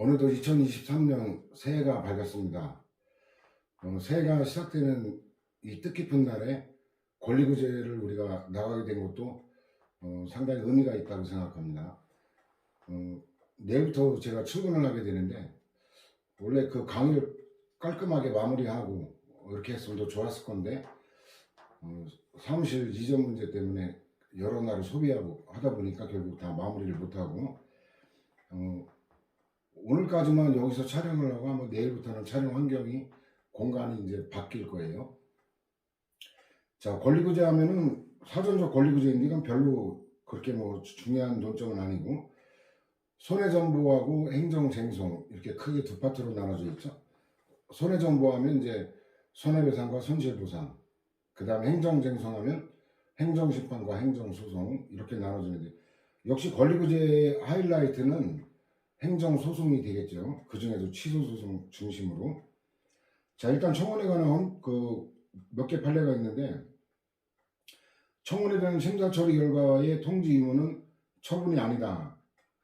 어느덧 2023년 새해가 밝았습니다. 새해가 시작되는 이 뜻깊은 날에 권리구제를 우리가 나가게 된 것도 상당히 의미가 있다고 생각합니다. 내일부터 제가 출근을 하게 되는데 원래 그 강의를 깔끔하게 마무리하고 이렇게 했으면 더 좋았을 건데 사무실 이전 문제 때문에 여러 날을 소비하고 하다 보니까 결국 다 마무리를 못하고 오늘까지만 여기서 촬영을 하고 아마 내일부터는 촬영 환경이 공간이 이제 바뀔 거예요. 자, 권리구제 하면은 사전적 권리구제인데 이건 별로 그렇게 뭐 중요한 논점은 아니고 손해전보하고 행정쟁송 이렇게 크게 두 파트로 나눠져 있죠. 손해전보하면 이제 손해배상과 손실보상, 그 다음 행정쟁송하면 행정심판과 행정소송 이렇게 나눠지는데 역시 권리구제의 하이라이트는 행정소송이 되겠죠. 그 중에도 취소소송 중심으로. 자, 일단 청원에 관한 몇 개 판례가 있는데 청원에 대한 심사처리 결과의 통지 의무는 처분이 아니다.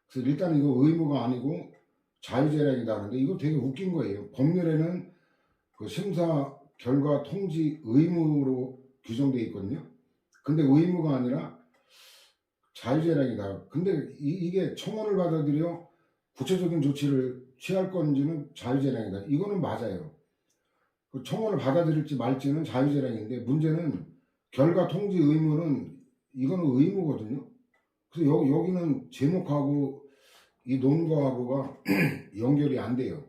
그래서 일단 이거 의무가 아니고 자유재량이다 하는데 이거 되게 웃긴 거예요. 법률에는 그 심사 결과 통지 의무로 규정되어 있거든요. 근데 의무가 아니라 자유재량이다. 근데 이게 청원을 받아들여 구체적인 조치를 취할 건지는 자유재량이다. 이거는 맞아요. 그 청원을 받아들일지 말지는 자유재량인데 문제는 결과 통지 의무는 이거는 의무거든요. 그래서 여기는 제목하고 이 논거하고가 연결이 안 돼요.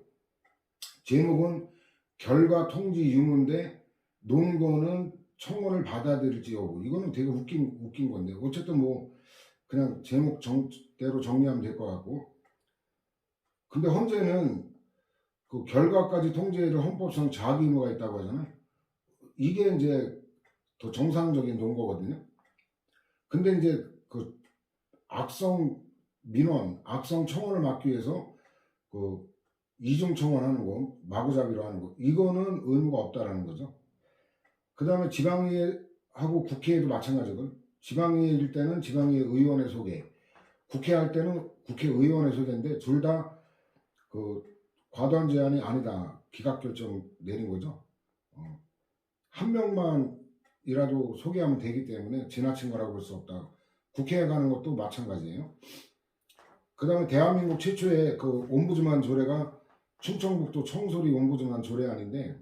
제목은 결과 통지 유무인데 논거는 청원을 받아들일지 여부. 이거는 되게 웃긴 건데 어쨌든 뭐 그냥 제목대로 정리하면 될 것 같고. 근데 헌재는 그 결과까지 통제를 헌법상 자기 의무가 있다고 하잖아요. 이게 이제 더 정상적인 논거거든요. 근데 이제 그 악성 민원, 악성 청원을 막기 위해서 그 이중 청원하는 거, 마구잡이로 하는 거, 이거는 의무가 없다라는 거죠. 그 다음에 지방의회하고 국회에도 마찬가지거든요. 지방의회일 때는 지방의회 의원의 소개, 국회 할 때는 국회의원의 소개인데 둘 다 그 과도한 제한이 아니다. 기각결정 내린 거죠. 한 명만이라도 소개하면 되기 때문에 지나친 거라고 볼 수 없다. 국회에 가는 것도 마찬가지예요. 그 다음에 대한민국 최초의 그 옴부즈만 조례가 충청북도 청소리 옴부즈만 조례안인데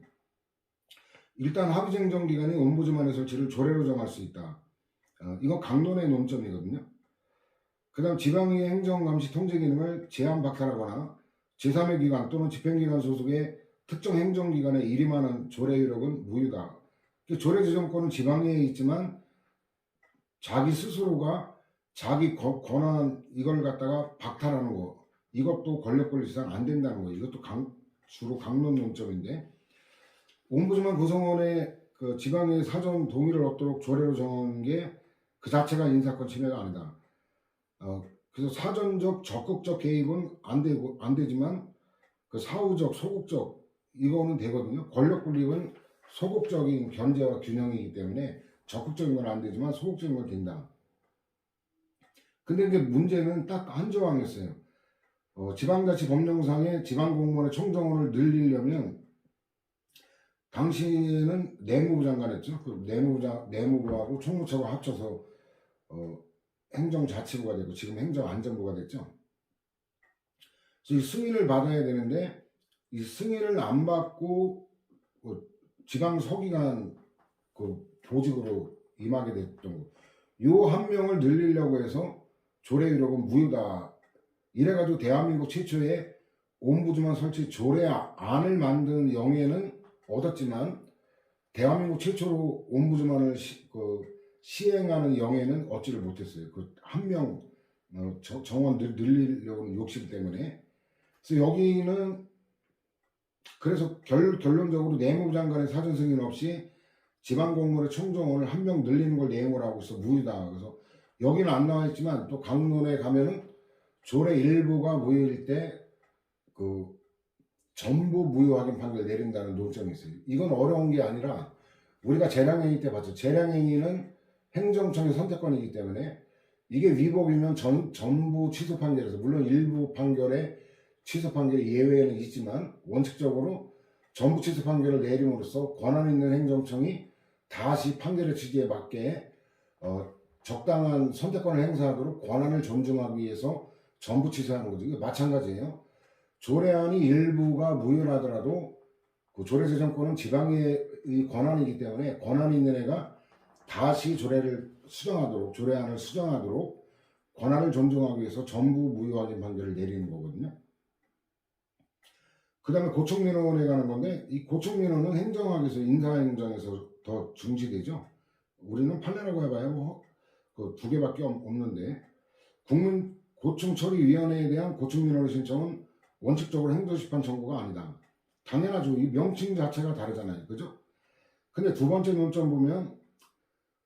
일단 합의쟁정기관이 옴부즈만의 설치를 조례로 정할 수 있다. 이건 강론의 논점이거든요. 그 다음 지방의회 행정감시 통제 기능을 제한 박탈하거나 제3의 기관 또는 집행기관 소속의 특정 행정기관에 일임하는 조례 효력은 무효다. 조례 제정권은 지방의회에 있지만 자기 스스로가 자기 권한 이걸 갖다가 박탈하는 거 이것도 권력권리상 안 된다는 거. 이것도 주로 강론 논점인데 옴부즈만 구성원의 그 지방의회 사전 동의를 얻도록 조례로 정한 게 그 자체가 인사권 침해가 아니다. 그래서 사전적 적극적 개입은 안 되지만 그 사후적 소극적 이거는 되거든요. 권력 분립은 소극적인 견제와 균형이기 때문에 적극적인 건 안 되지만 소극적인 건 된다. 근데 이제 문제는 딱 한 조항이었어요. 지방자치 법령상의 지방공무원의 총정원을 늘리려면 당시에는 내무부 장관했죠. 그 내무부하고 총무처가 합쳐서 행정자치부가 되고 지금 행정안전부가 됐죠. 그래서 이 승인을 받아야 되는데 이 승인을 안 받고 지방 서기관 그 보직으로 임하게 됐던 거. 요 한 명을 늘리려고 해서 조례 효력은 무효다. 이래가지고 대한민국 최초의 옴부즈만 설치 조례안을 만든 영예는 얻었지만 대한민국 최초로 옴부즈만을 시행하는 영예는 얻지를 못했어요. 그 한 명 정원 늘리려는 욕심 때문에. 그래서 여기는 그래서 결론적으로 내무부 장관의 사전 승인 없이 지방공무원의 총정원을 한 명 늘리는 걸 내용으로 하고 있어 무효다. 그래서 여기는 안 나와 있지만 또 강론에 가면은 조례 일부가 무효일 때 그 전부 무효 확인 판결을 내린다는 논점이 있어요. 이건 어려운 게 아니라 우리가 재량행위 때 봤죠. 재량행위는 행정청의 선택권이기 때문에 이게 위법이면 전부 취소 판결에서 물론 일부 판결에 취소 판결이 예외는 있지만 원칙적으로 전부 취소 판결을 내림으로써 권한 있는 행정청이 다시 판결의 취지에 맞게 적당한 선택권을 행사하도록 권한을 존중하기 위해서 전부 취소하는 거죠. 이게 마찬가지예요. 조례안이 일부가 무효하더라도 그 조례제정권은 지방의 권한이기 때문에 권한이 있는 애가 다시 조례안을 수정하도록 권한을 존중하기 위해서 전부 무효화된 판결을 내리는 거거든요. 그 다음에 고촉민원에 관한 건데, 이 고촉민원은 행정학에서 인사행정에서 더 중시되죠. 우리는 판례라고 해봐야 그 두 개밖에 없는데, 국민고충처리위원회에 대한 고충민원의 신청은 원칙적으로 행정심판 청구가 아니다. 당연하죠. 이 명칭 자체가 다르잖아요. 그죠? 근데 두 번째 논점 보면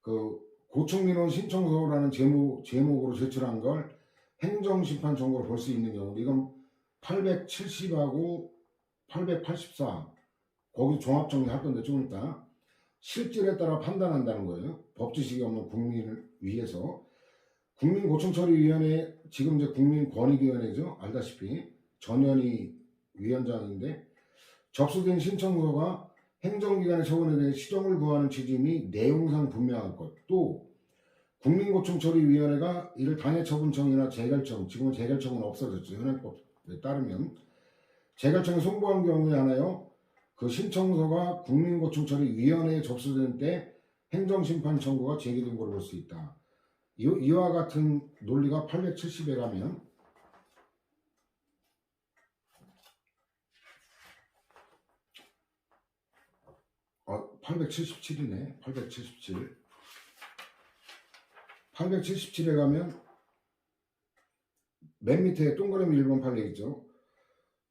그 고충민원 신청서라는 제목으로 제출한 걸 행정심판 청구로 볼 수 있는 경우, 이건 870하고 884 거기 종합정리할 건데 좀 이따 실질에 따라 판단한다는 거예요. 법지식이 없는 국민을 위해서. 국민고충처리위원회, 지금 이제 국민권익위원회죠. 알다시피 전현희 위원장인데, 접수된 신청서가 행정기관의 처분에 대해 시정을 구하는 취지 및 내용상 분명한 것, 또 국민고충처리위원회가 이를 당해처분청이나 재결청, 지금은 재결청은 없어졌죠. 현행법에 따르면 재결청에 송부한 경우에 하나요, 그 신청서가 국민고충처리위원회에 접수된 때 행정심판 청구가 제기된 걸로 볼 수 있다. 이와 같은 논리가 870에 가면 877이네. 877에 가면 맨 밑에 동그라미 1번 판례 있죠.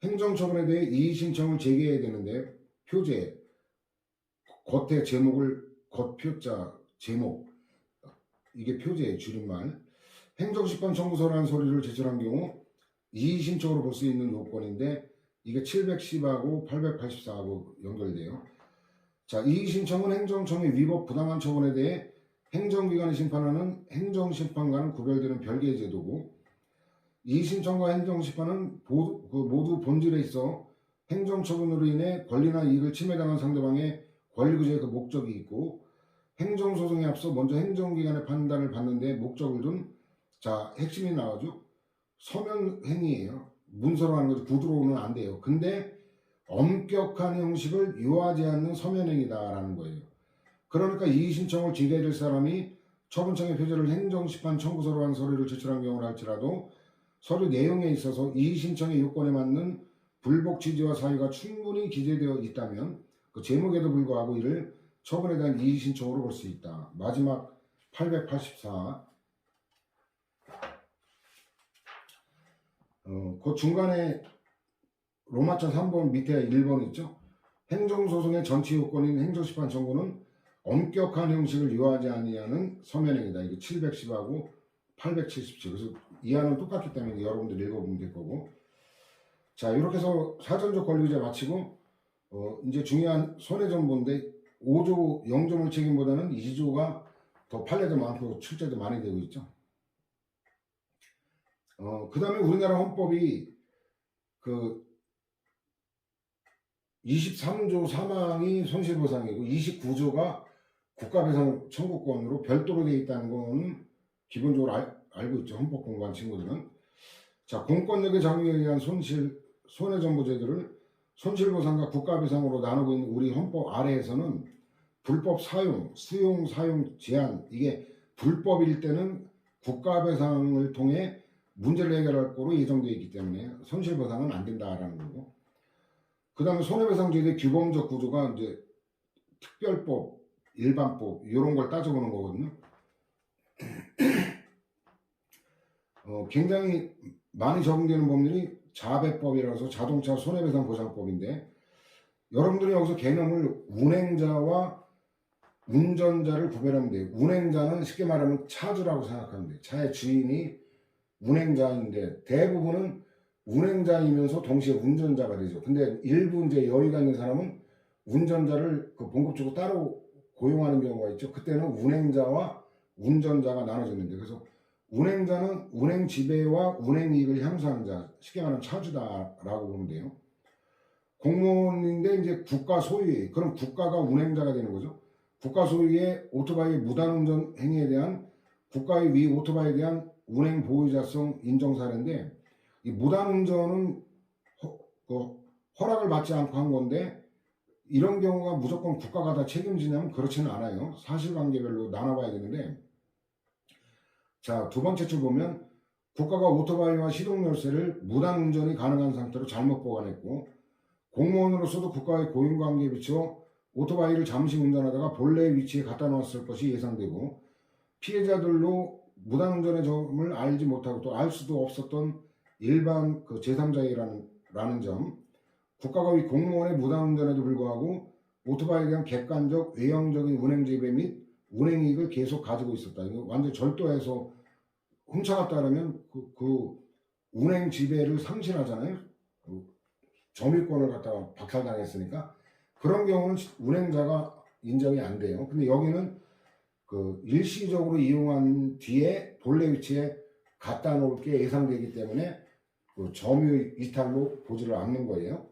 행정처분에 대해 이의신청을 제기해야 되는데, 표제 겉에 제목을 겉표자 제목, 이게 표제의 줄임말. 행정심판 청구서라는 서류를 제출한 경우 이의신청으로 볼 수 있는 요건인데, 이게 710하고 884하고 연결돼요. 자, 이의신청은 행정청의 위법 부당한 처분에 대해 행정기관이 심판하는 행정심판과는 구별되는 별개의 제도고, 이의신청과 행정심판은 모두 본질에 있어 행정처분으로 인해 권리나 이익을 침해당한 상대방의 권리구제의 그 목적이 있고, 행정소송에 앞서 먼저 행정기관의 판단을 받는데 목적을 둔, 자, 핵심이 나오죠. 서면행위예요. 문서로 하는 거죠. 구두로는 안 돼요. 근데 엄격한 형식을 요하지 않는 서면행위다라는 거예요. 그러니까 이의신청을 제기해야 될 사람이 처분청의 표제를 행정심판 청구서로 한 서류를 제출한 경우를 할지라도 서류 내용에 있어서 이의신청의 요건에 맞는 불복 취지와 사유가 충분히 기재되어 있다면 그 제목에도 불구하고 이를 처분에 대한 이의신청으로 볼 수 있다. 마지막 884. 그 중간에 로마자 3번 밑에 1번 있죠. 행정소송의 전치 요건인 행정심판 청구는 엄격한 형식을 요하지 아니하는 서면행위다. 이게 710하고 877. 그래서 이하는 똑같기 때문에 여러분들 읽어보면 될 거고. 자, 이렇게 해서 사전적 권리구제 마치고 이제 중요한 손해정보인데, 5조 영조물 책임보다는 2조가 더 판례도 많고 출제도 많이 되고 있죠. 그 다음에 우리나라 헌법이 그 23조 사망이 손실보상이고 29조가 국가배상 청구권으로 별도로 되어 있다는 거는 기본적으로 알고 있죠. 헌법 공부한 친구들은. 자, 공권력의 작용에 의한 손해정보제도를 손실보상과 국가배상으로 나누고 있는 우리 헌법 아래에서는 불법 사용, 수용, 사용, 제한, 이게 불법일 때는 국가배상을 통해 문제를 해결할 거로 예정되어 있기 때문에 손실보상은 안 된다라는 거고, 그 다음에 손해배상제도의 규범적 구조가 이제 특별법, 일반법 이런 걸 따져보는 거거든요. 굉장히 많이 적용되는 법률이 자배법이라서 자동차 손해배상 보장법인데, 여러분들이 여기서 개념을 운행자와 운전자를 구별하면 돼요. 운행자는 쉽게 말하면 차주라고 생각하면 돼요. 차의 주인이 운행자인데 대부분은 운행자이면서 동시에 운전자가 되죠. 근데 일부 이제 여유가 있는 사람은 운전자를 그 봉급주고 따로 고용하는 경우가 있죠. 그때는 운행자와 운전자가 나눠지는데, 그래서 운행자는 운행 지배와 운행 이익을 향수하는 자, 쉽게 말하면 차주다라고 보면 돼요. 공무원인데 이제 국가 소유의, 그럼 국가가 운행자가 되는 거죠. 국가 소유의 오토바이 무단운전 행위에 대한 국가의 위 오토바이에 대한 운행 보유자성 인정 사례인데, 이 무단운전은 허락을 받지 않고 한 건데 이런 경우가 무조건 국가가 다 책임지냐면 그렇지는 않아요. 사실관계별로 나눠봐야 되는데, 자, 두 번째 줄 보면 국가가 오토바이와 시동열쇠를 무단운전이 가능한 상태로 잘못 보관했고, 공무원으로서도 국가의 고용관계에 비추어 오토바이를 잠시 운전하다가 본래의 위치에 갖다 놓았을 것이 예상되고, 피해자들로 무단운전의 점을 알지 못하고 또 알 수도 없었던 일반 제3자라는 점, 국가가 이 공무원의 무단운전에도 불구하고 오토바이에 대한 객관적 외형적인 운행 지배 및 운행 이익을 계속 가지고 있었다. 이거 완전 절도해서 훔쳐갔다 그러면 그 운행 지배를 상실하잖아요. 점유권을 갖다가 박탈당했으니까 그런 경우는 운행자가 인정이 안 돼요. 근데 여기는 일시적으로 이용한 뒤에 본래 위치에 갖다 놓을 게 예상되기 때문에 점유 이탈로 보지를 않는 거예요.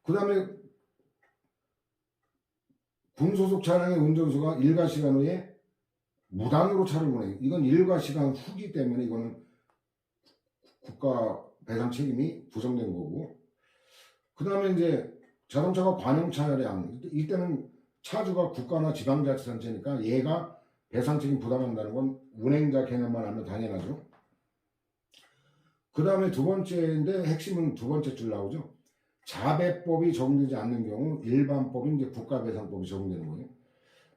그 다음에 군소속 차량의 운전수가 일과 시간 후에 무단으로 차를 운행. 이건 일과 시간 후기 때문에 이거는 국가 배상 책임이 부정된 거고, 그 다음에 이제 자동차가 관용 차량, 이때는 차주가 국가나 지방자치단체니까 얘가 배상 책임 부담한다는 건 운행자 개념만 하면 당연하죠. 그 다음에 두 번째인데 핵심은 두 번째 줄 나오죠. 자배법이 적용되지 않는 경우 일반법인 이제 국가배상법이 적용되는 거예요.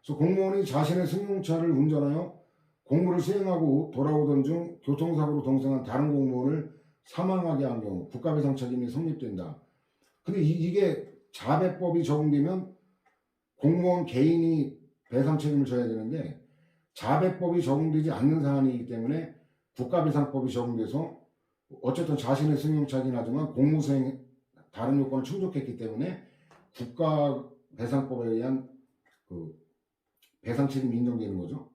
그래서 공무원이 자신의 승용차를 운전하여 공무를 수행하고 돌아오던 중 교통사고로 동승한 다른 공무원을 사망하게 한 경우 국가배상 책임이 성립된다. 근데 이게 자배법이 적용되면 공무원 개인이 배상 책임을 져야 되는데, 자배법이 적용되지 않는 사안이기 때문에 국가배상법이 적용돼서 어쨌든 자신의 승용차긴 하지만 공무수행 다른 요건을 충족했기 때문에 국가배상법에 의한 배상 책임이 인정되는 거죠.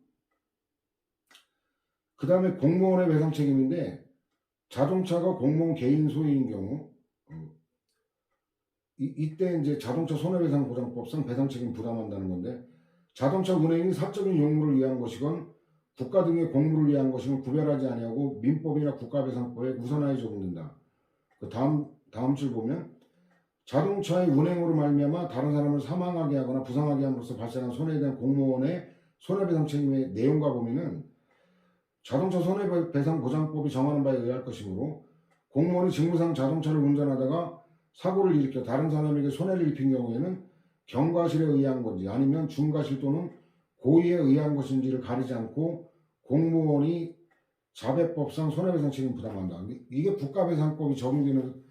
그 다음에 공무원의 배상 책임인데, 자동차가 공무원 개인 소유인 경우 이때 이제 자동차 손해배상보장법상 배상 책임 부담한다는 건데, 자동차 운행이 사적인 용무를 위한 것이건 국가 등의 공무를 위한 것이건 구별하지 아니하고 민법이나 국가배상법에 우선하여 적용된다. 다음 줄 보면 자동차의 운행으로 말미암아 다른 사람을 사망하게 하거나 부상하게 함으로써 발생한 손해에 대한 공무원의 손해배상 책임의 내용과 범위는 자동차 손해배상보장법이 정하는 바에 의할 것이므로, 공무원이 직무상 자동차를 운전하다가 사고를 일으켜 다른 사람에게 손해를 입힌 경우에는 경과실에 의한 건지 아니면 중과실 또는 고의에 의한 것인지를 가리지 않고 공무원이 자배법상 손해배상 책임 부담한다. 이게 국가배상법이 적용되는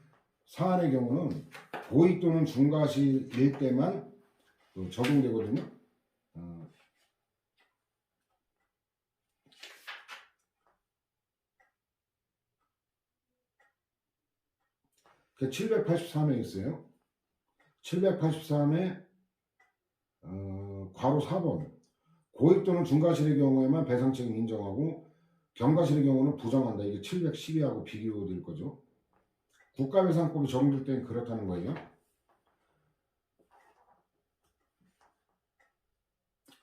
사안의 경우는 고의 또는 중과실일 때만 적용되거든요. 그 783에 있어요. 783에 괄호 4번 고의 또는 중과실의 경우에만 배상 책임 인정하고 경과실의 경우는 부정한다. 이게 712하고 비교될 거죠. 국가배상법이 적용될 때는 그렇다는 거예요.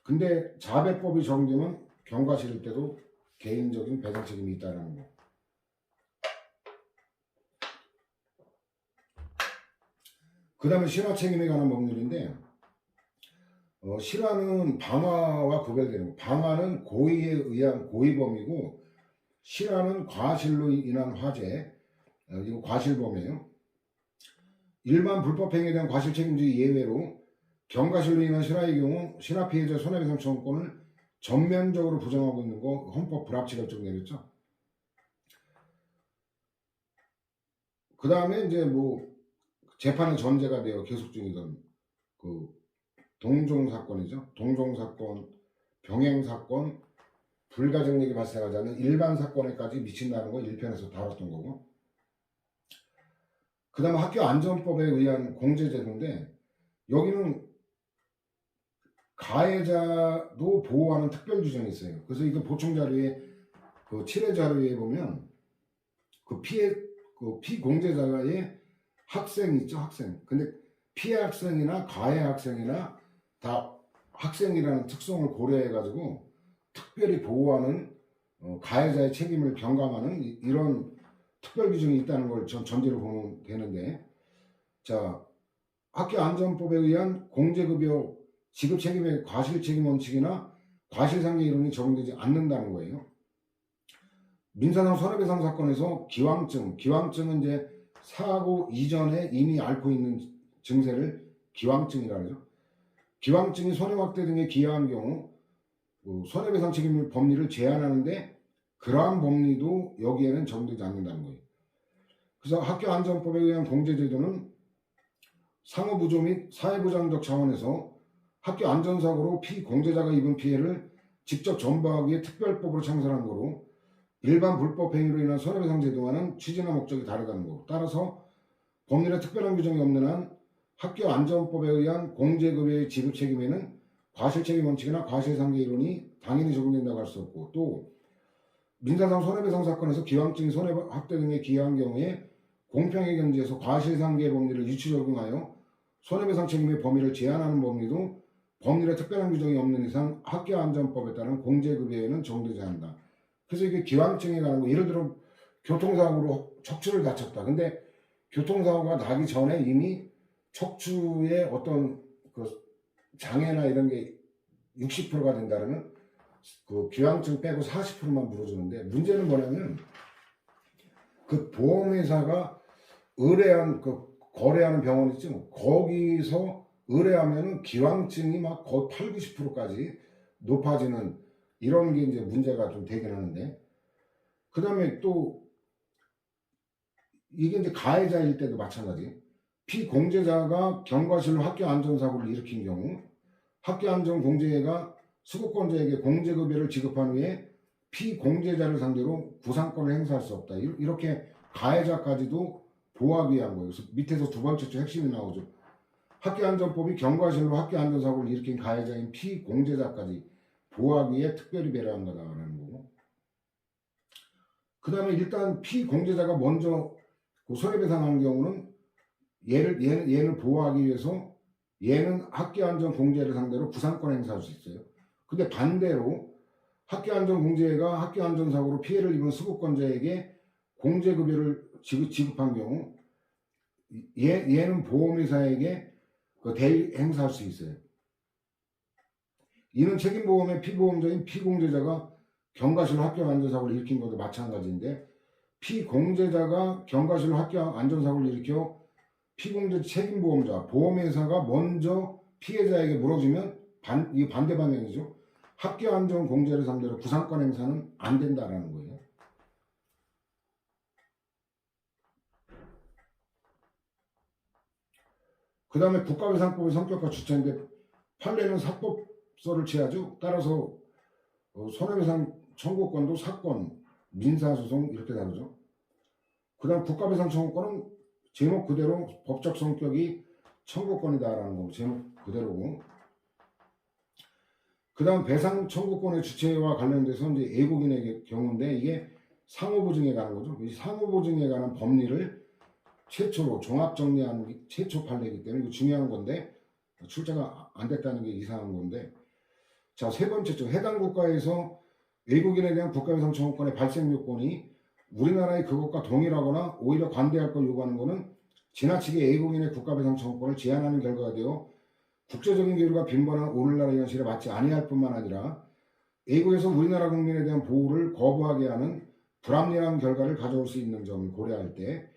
근데 자배법이 적용되면 경과실일 때도 개인적인 배상 책임이 있다는 거. 그 다음에 실화 책임에 관한 법률인데, 실화는 방화와 구별되는 거. 방화는 고의에 의한 고의범이고, 실화는 과실로 인한 화재, 이거 과실범이에요. 일반 불법행위에 대한 과실 책임지 예외로 경과실로 인한 실화의 경우 실화 피해자 손해배상 청구권을 전면적으로 부정하고 있는 거 헌법 불합치 결정 내렸죠. 그 다음에 이제 재판의 전제가 되어 계속 중이던 동종 사건이죠. 동종 사건, 병행 사건, 불가증력이 발생하지 않는 일반 사건에까지 미친다는 거 1편에서 다뤘던 거고, 그 다음에 학교 안전법에 의한 공제제도인데, 여기는 가해자도 보호하는 특별 규정이 있어요. 그래서 이거 보충 자료에 그 7회 자료에 보면 그 피공제자의 학생이 있죠, 학생. 근데 피해 학생이나 가해 학생이나 다 학생이라는 특성을 고려해가지고 특별히 보호하는 가해자의 책임을 경감하는 이런 특별 규정이 있다는 걸 전제로 보면 되는데, 자, 학교안전법에 의한 공제급여 지급 책임의 과실 책임 원칙이나 과실상계 이론이 적용되지 않는다는 거예요. 민사상 손해배상 사건에서 기왕증은 이제 사고 이전에 이미 앓고 있는 증세를 기왕증이라 그러죠. 기왕증이 손해확대 등에 기여한 경우 손해배상 책임 법리를 제한하는데 그러한 법리도 여기에는 적용되지 않는다는 거예요. 그래서 학교안전법에 의한 공제제도는 상호부조 및 사회보장적 차원에서 학교안전사고로 피공제자가 입은 피해를 직접 전부하기 위해 특별법으로 창설한 거로 일반 불법 행위로 인한 손해배상 제도와는 취지나 목적이 다르다는 거. 따라서 법률에 특별한 규정이 없는 한 학교안전법에 의한 공제급여의 지급 책임에는 과실책임 원칙이나 과실상계 이론이 당연히 적용된다고 할 수 없고, 또 민사상 손해배상 사건에서 기왕증이 손해확대 등에 기여한 경우에 공평의 견지에서 과실상계 법리를 유치 적용하여 손해배상 책임의 범위를 제한하는 법리도 법률에 특별한 규정이 없는 이상 학교안전법에 따른 공제급여에는 적용되지 않는다. 그래서 이게 기왕증에 관한 거, 예를 들어 교통사고로 척추를 다쳤다. 근데 교통사고가 나기 전에 이미 척추에 어떤 그 장애나 이런 게 60%가 된다면 그 기왕증 빼고 40%만 물어주는데, 문제는 뭐냐면 그 보험회사가 의뢰한 그 거래하는 병원 있죠. 거기서 의뢰하면은 기왕증이 막 거의 8, 90%까지 높아지는 이런 게 이제 문제가 좀 되긴 하는데, 그 다음에 또 이게 이제 가해자일 때도 마찬가지. 피공제자가 경과실로 학교안전사고를 일으킨 경우 학교안전공제회가 수급권자에게 공제급여를 지급한 후에 피공제자를 상대로 구상권을 행사할 수 없다. 이렇게 가해자까지도 보호하기 위한 거예요. 그래서 밑에서 두 번째 줄 핵심이 나오죠. 학교안전법이 경과실로 학교안전사고를 일으킨 가해자인 피공제자까지 보호하기 위해 특별히 배려한 거다라는 거고, 그 다음에 일단 피공제자가 먼저 그 손해배상하는 경우는 얘를 보호하기 위해서 얘는 학교안전공제를 상대로 구상권 행사할 수 있어요. 근데 반대로 학교안전공제가 학교안전사고로 피해를 입은 수급권자에게 공제급여를 지급한 경우 얘는 보험회사에게 그 대리 행사할 수 있어요. 이는 책임보험의 피보험자인 피공제자가 경과실로 학교안전사고를 일으킨 것도 마찬가지인데, 피공제자가 경과실로 학교안전사고를 일으켜 피공제 책임보험자, 보험회사가 먼저 피해자에게 물어주면 이 반대 방향이죠. 학교안전공제를 상대로 구상권 행사는 안 된다라는 거예요. 그 다음에 국가배상법의 성격과 주체인데, 판례는 사법서를 취하죠. 따라서 손해배상 청구권도 사건, 민사소송 이렇게 다르죠. 그 다음 국가배상 청구권은 제목 그대로 법적 성격이 청구권이다라는 거, 제목 그대로고. 그 다음 배상 청구권의 주체와 관련돼서 이제 애국인의 경우인데, 이게 상호보증에 관한 거죠. 이 상호보증에 관한 법리를 최초로 종합정리한 최초 판례이기 때문에 이거 중요한 건데, 출제가 안 됐다는 게 이상한 건데, 자, 세 번째죠. 해당 국가에서 외국인에 대한 국가배상 청구권의 발생 요건이 우리나라의 그것과 동일하거나 오히려 관대할 걸 요구하는 것은 지나치게 외국인의 국가배상 청구권을 제한하는 결과가 되어 국제적인 기류가 빈번한 오늘날의 현실에 맞지 아니할 뿐만 아니라 외국에서 우리나라 국민에 대한 보호를 거부하게 하는 불합리한 결과를 가져올 수 있는 점을 고려할 때,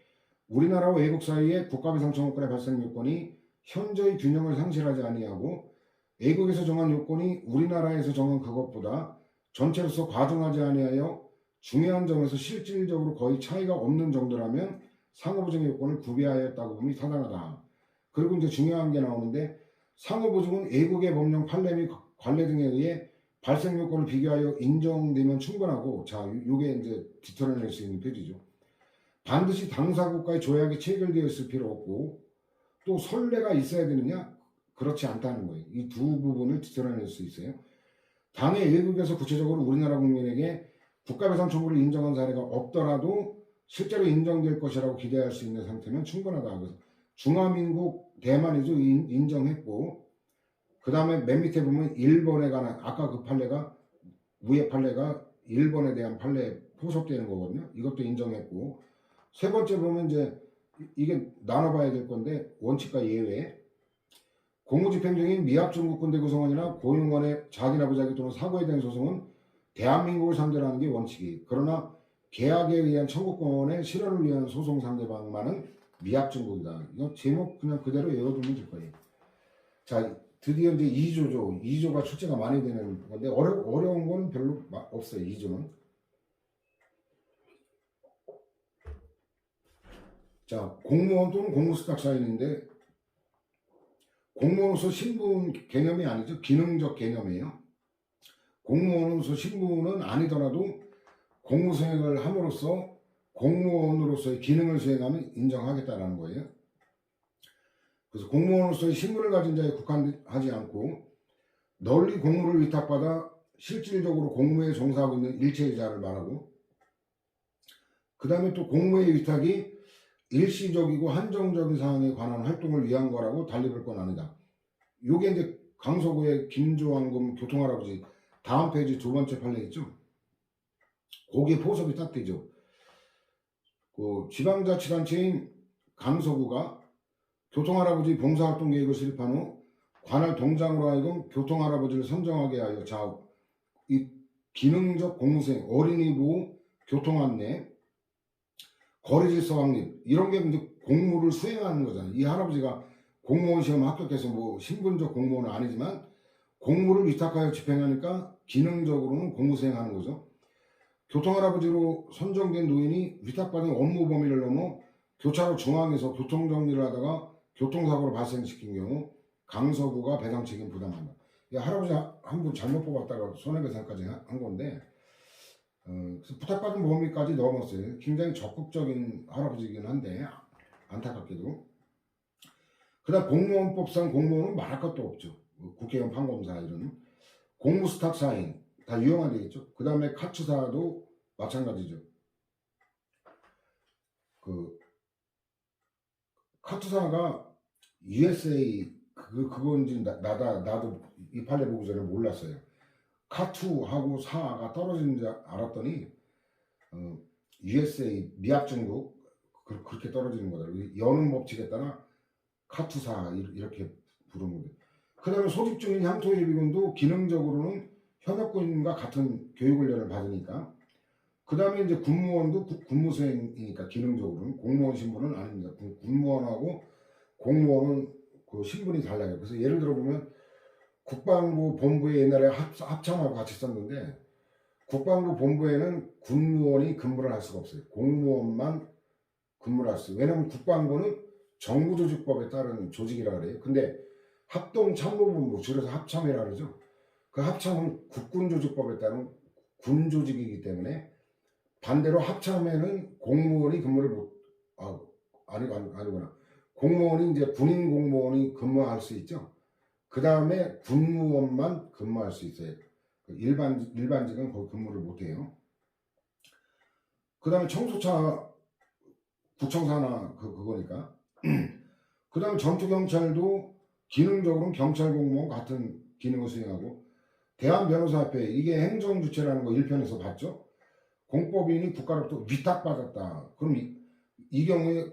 우리나라와 외국 사이의 국가배상 청구권의 발생 요건이 현저히 균형을 상실하지 아니하고 외국에서 정한 요건이 우리나라에서 정한 그것보다 전체로서 과중하지 아니하여 중요한 점에서 실질적으로 거의 차이가 없는 정도라면 상호보증의 요건을 구비하였다고 봄이 타당하다. 그리고 이제 중요한 게 나오는데, 상호보증은 외국의 법령 판례 및 관례 등에 의해 발생 요건을 비교하여 인정되면 충분하고, 자, 요게 이제 뒤틀어낼 수 있는 표지죠. 반드시 당사국가의 조약이 체결되어 있을 필요 없고, 또 선례가 있어야 되느냐? 그렇지 않다는 거예요. 이 두 부분을 뒤틀어낼 수 있어요. 당해 외국에서 구체적으로 우리나라 국민에게 국가배상 청구를 인정한 사례가 없더라도 실제로 인정될 것이라고 기대할 수 있는 상태면 충분하다. 그래서 중화민국 대만이죠. 인정했고, 그 다음에 맨 밑에 보면 일본에 관한, 아까 그 판례가, 위에 판례가 일본에 대한 판례에 포섭되는 거거든요. 이것도 인정했고, 세 번째 보면 이제 이게 나눠봐야 될 건데, 원칙과 예외. 공무집행정인 미합중국군대 구성원이나 고용원의 자기나 부자기 또는 사고에 대한 소송은 대한민국을 상대로 하는 게 원칙이. 그러나 계약에 의한 청구권의 실현을 위한 소송 상대방만은 미합중국이다. 이거 제목 그냥 그대로 외워두면 될 거예요. 자, 드디어 이제 2조죠. 2조가 출제가 많이 되는 건데 어려운 건 별로 없어요. 2조는. 자, 공무원 또는 공무수탁 사인인데 공무원으로서 신분 개념이 아니죠. 기능적 개념이에요. 공무원으로서 신분은 아니더라도 공무수행을 함으로써 공무원으로서의 기능을 수행하면 인정하겠다라는 거예요. 그래서 공무원으로서의 신분을 가진 자에 국한하지 않고 널리 공무를 위탁받아 실질적으로 공무에 종사하고 있는 일체의 자를 말하고, 그 다음에 또 공무의 위탁이 일시적이고 한정적인 사항에 관한 활동을 위한 거라고 달리 볼 건 아니다. 요게 이제 강서구의 김조왕금 교통할아버지 다음 페이지 두 번째 판례 있죠. 거기에 포섭이 딱 되죠. 그 지방자치단체인 강서구가 교통할아버지 봉사활동 계획을 수립한 후 관할 동장으로 하여금 교통할아버지를 선정하게 하여 이 기능적 공무수행, 어린이 보호, 교통안내, 거리질서 확립 이런 게 이제 공무를 수행하는 거잖아요. 이 할아버지가 공무원 시험 합격해서 뭐 신분적 공무원은 아니지만 공무를 위탁하여 집행하니까 기능적으로는 공무 수행하는 거죠. 교통할아버지로 선정된 노인이 위탁받은 업무 범위를 넘어 교차로 중앙에서 교통정리를 하다가 교통사고를 발생시킨 경우 강서구가 배상 책임 부담한다. 할아버지 한 분 잘못 뽑았다가 손해배상까지 한 건데 그래서 부탁받은 범위까지 넘었어요. 굉장히 적극적인 할아버지이긴 한데 안타깝게도. 그다음 공무원법상 공무원은 말할 것도 없죠. 국회의원 판검사 이런 공무수탁 사인 다 유용한 되겠죠. 그 다음에 카츠사도 마찬가지죠. 그 카츠사가 USA 그건지 나도 이 판례 보기 전에 몰랐어요. 카투하고 사가 떨어지는 줄 알았더니 USA 미합중국 그렇게 떨어지는 거다. 여는 법칙에 따라 카투사 이렇게 부르는 거예요. 그 다음에 소집 중인 향토예비군도 기능적으로는 현역군과 같은 교육훈련을 받으니까. 그 다음에 이제 군무원도 군무수행이니까 기능적으로는 공무원 신분은 아닙니다. 군무원하고 공무원은 그 신분이 달라요. 그래서 예를 들어 보면 국방부 본부에 옛날에 합참하고 같이 썼는데 국방부 본부에는 군무원이 근무를 할 수가 없어요. 공무원만 근무를 할 수 있어요. 왜냐하면 국방부는 정부조직법에 따른 조직이라 그래요. 근데 합동참모본부 줄여서 합참이라 그러죠. 그 합참은 국군조직법에 따른 군조직이기 때문에 반대로 합참에는 공무원이 근무를 아니구나. 공무원이 이제 군인 공무원이 근무할 수 있죠. 그 다음에 군무원만 근무할 수 있어요. 일반직은 거기 근무를 못해요. 그 다음에 청소차 구청사나 그거니까. 그 다음에 전투경찰도 기능적으로는 경찰 공무원 같은 기능을 수행하고, 대한변호사협회 이게 행정주체라는 거 1편에서 봤죠. 공법인이 국가로부터 위탁받았다. 그럼 이 경우에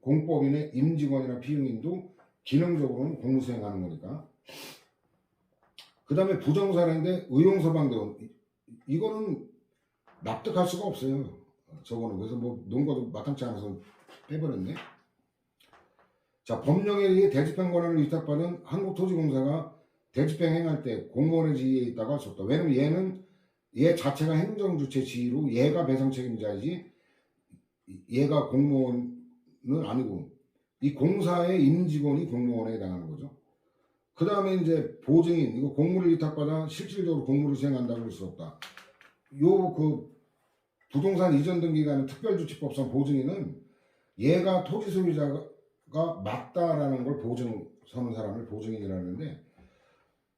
공법인의 임직원이나 피용인도 기능적으로는 공무 수행하는 거니까. 그 다음에 부정사례인데 의용소방대원 이거는 납득할 수가 없어요. 저거는 그래서 뭐 논거도 마땅치 않아서 빼버렸네. 자, 법령에 의해 대집행 권한을 위탁받은 한국토지공사가 대집행 행할 때 공무원의 지위에 있다고 할 수 없다. 왜냐면 얘 자체가 행정주체 지위로 얘가 배상 책임자이지 얘가 공무원은 아니고 이 공사의 임직원이 공무원에 해당하는 거죠. 그 다음에 이제 보증인 이거 공무를 위탁받아 실질적으로 공무를 수행한다고 할 수 없다. 요 그 부동산 이전 등기가는 특별주치법상 보증인은 얘가 토지 소유자가 맞다라는 걸 보증서는 사람을 보증인이라는데,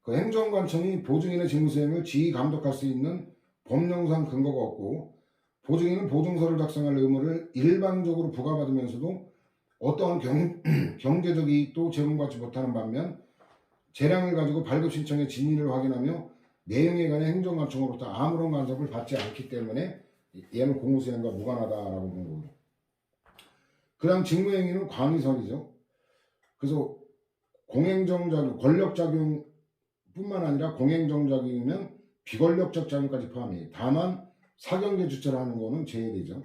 그 행정관청이 보증인의 직무수행을 지휘 감독할 수 있는 법령상 근거가 없고 보증인은 보증서를 작성할 의무를 일반적으로 부과받으면서도 어떠한 경제적 이익도 제공받지 못하는 반면 재량을 가지고 발급 신청의 진위를 확인하며 내용에 관한 행정관청으로부터 아무런 간섭을 받지 않기 때문에 얘는 공무수행과 무관하다라고 본 거고. 그 다음 직무행위는 광의설이죠. 그래서 공행정작용, 권력작용뿐만 아니라 공행정작용이면 비권력적 작용까지 포함해요. 다만 사경제 주체를 하는 거는 제외되죠.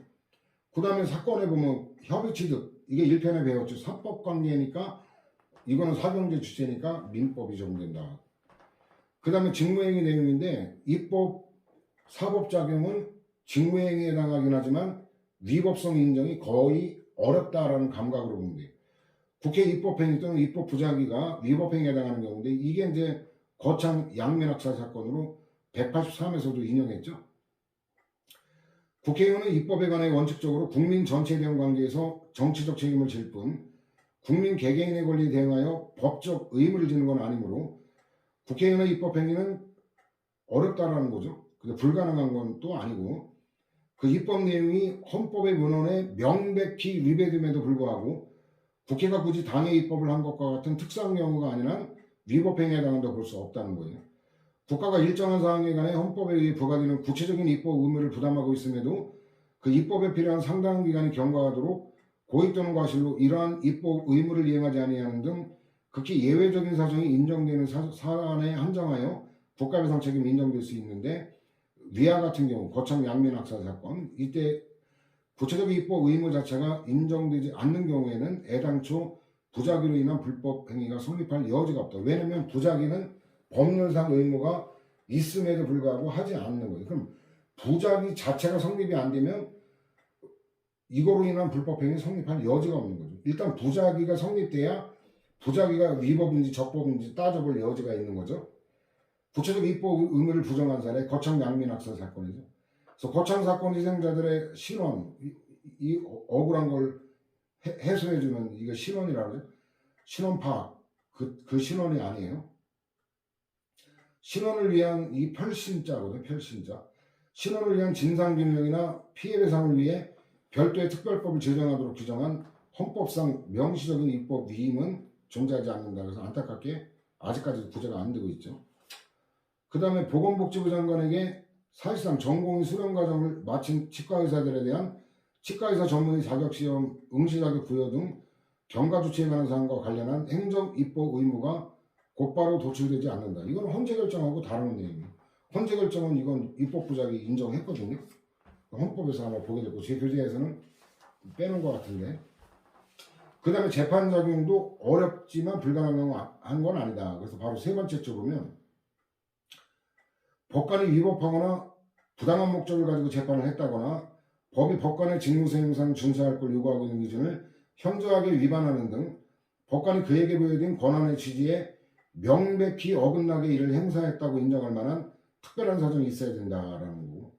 그 다음에 사건에 보면 협의취득, 이게 1편에 배웠죠. 사법관계니까 이거는 사경제 주체니까 민법이 적용된다. 그 다음에 직무행위 내용인데 입법, 사법작용은 직무행위에 해당하긴 하지만 위법성 인정이 거의 어렵다라는 감각으로 보면 돼요. 국회 입법행위 또는 입법 부작위가 위법행위에 해당하는 경우인데 이게 이제 거창 양면학살 사건으로 183에서도 인용했죠. 국회의원은 입법에 관해 원칙적으로 국민 전체에 대한 관계에서 정치적 책임을 질 뿐 국민 개개인의 권리에 대응하여 법적 의무를 지는 건 아니므로 국회의원의 입법행위는 어렵다라는 거죠. 근데 불가능한 건 또 아니고 그 입법 내용이 헌법의 문헌에 명백히 위배됨에도 불구하고 국회가 굳이 당의 입법을 한 것과 같은 특수한 경우가 아닌 한 위법행위에 해당한다고 볼 수 없다는 거예요. 국가가 일정한 사항에 관해 헌법에 의해 부과되는 구체적인 입법 의무를 부담하고 있음에도 그 입법에 필요한 상당한 기간이 경과하도록 고의 또는 과실로 이러한 입법 의무를 이행하지 아니하는 등 극히 예외적인 사정이 인정되는 사안에 한정하여 국가배상 책임이 인정될 수 있는데 위와 같은 경우 거창 양면학살 사건 이때 구체적 입법 의무 자체가 인정되지 않는 경우에는 애당초 부작위로 인한 불법 행위가 성립할 여지가 없다. 왜냐하면 부작위는 법률상 의무가 있음에도 불구하고 하지 않는 거예요. 그럼 부작위 자체가 성립이 안 되면 이거로 인한 불법행위 성립할 여지가 없는 거죠. 일단 부작위가 성립돼야 부작위가 위법인지 적법인지 따져볼 여지가 있는 거죠. 구체적 입법 의무를 부정한 사례 거창 양면학살 사건이죠. 그래서 거창 사건 희생자들의 신원, 이 억울한 걸 해소해주는 이거 신원이라고 그러죠. 신원 파악, 그 신원이 아니에요. 신원을 위한 이 별신자거든요. 별신자. 신원을 위한 진상규명이나 피해배상을 위해 별도의 특별법을 제정하도록 규정한 헌법상 명시적인 입법 위임은 존재하지 않는다. 그래서 안타깝게 아직까지 구제가 안 되고 있죠. 그 다음에 보건복지부 장관에게 사실상 전공의 수련 과정을 마친 치과의사들에 대한 치과의사 전문의 자격시험 응시자격 부여 등 경과조치에 관한 사항과 관련한 행정 입법 의무가 곧바로 도출되지 않는다. 이건 헌재 결정하고 다른 내용이에요. 헌재 결정은 이건 입법 부작위 인정했거든요. 헌법에서 아마 보게 됐고 제 교재에서는 빼놓은 것 같은데. 그 다음에 재판작용도 어렵지만 불가능한 건 아니다. 그래서 바로 세 번째 쪽 보면 법관이 위법하거나 부당한 목적을 가지고 재판을 했다거나 법이 법관의 직무수행상 준수할 걸 요구하고 있는 기준을 현저하게 위반하는 등 법관이 그에게 부여된 권한의 취지에 명백히 어긋나게 이를 행사했다고 인정할 만한 특별한 사정이 있어야 된다라는 거고.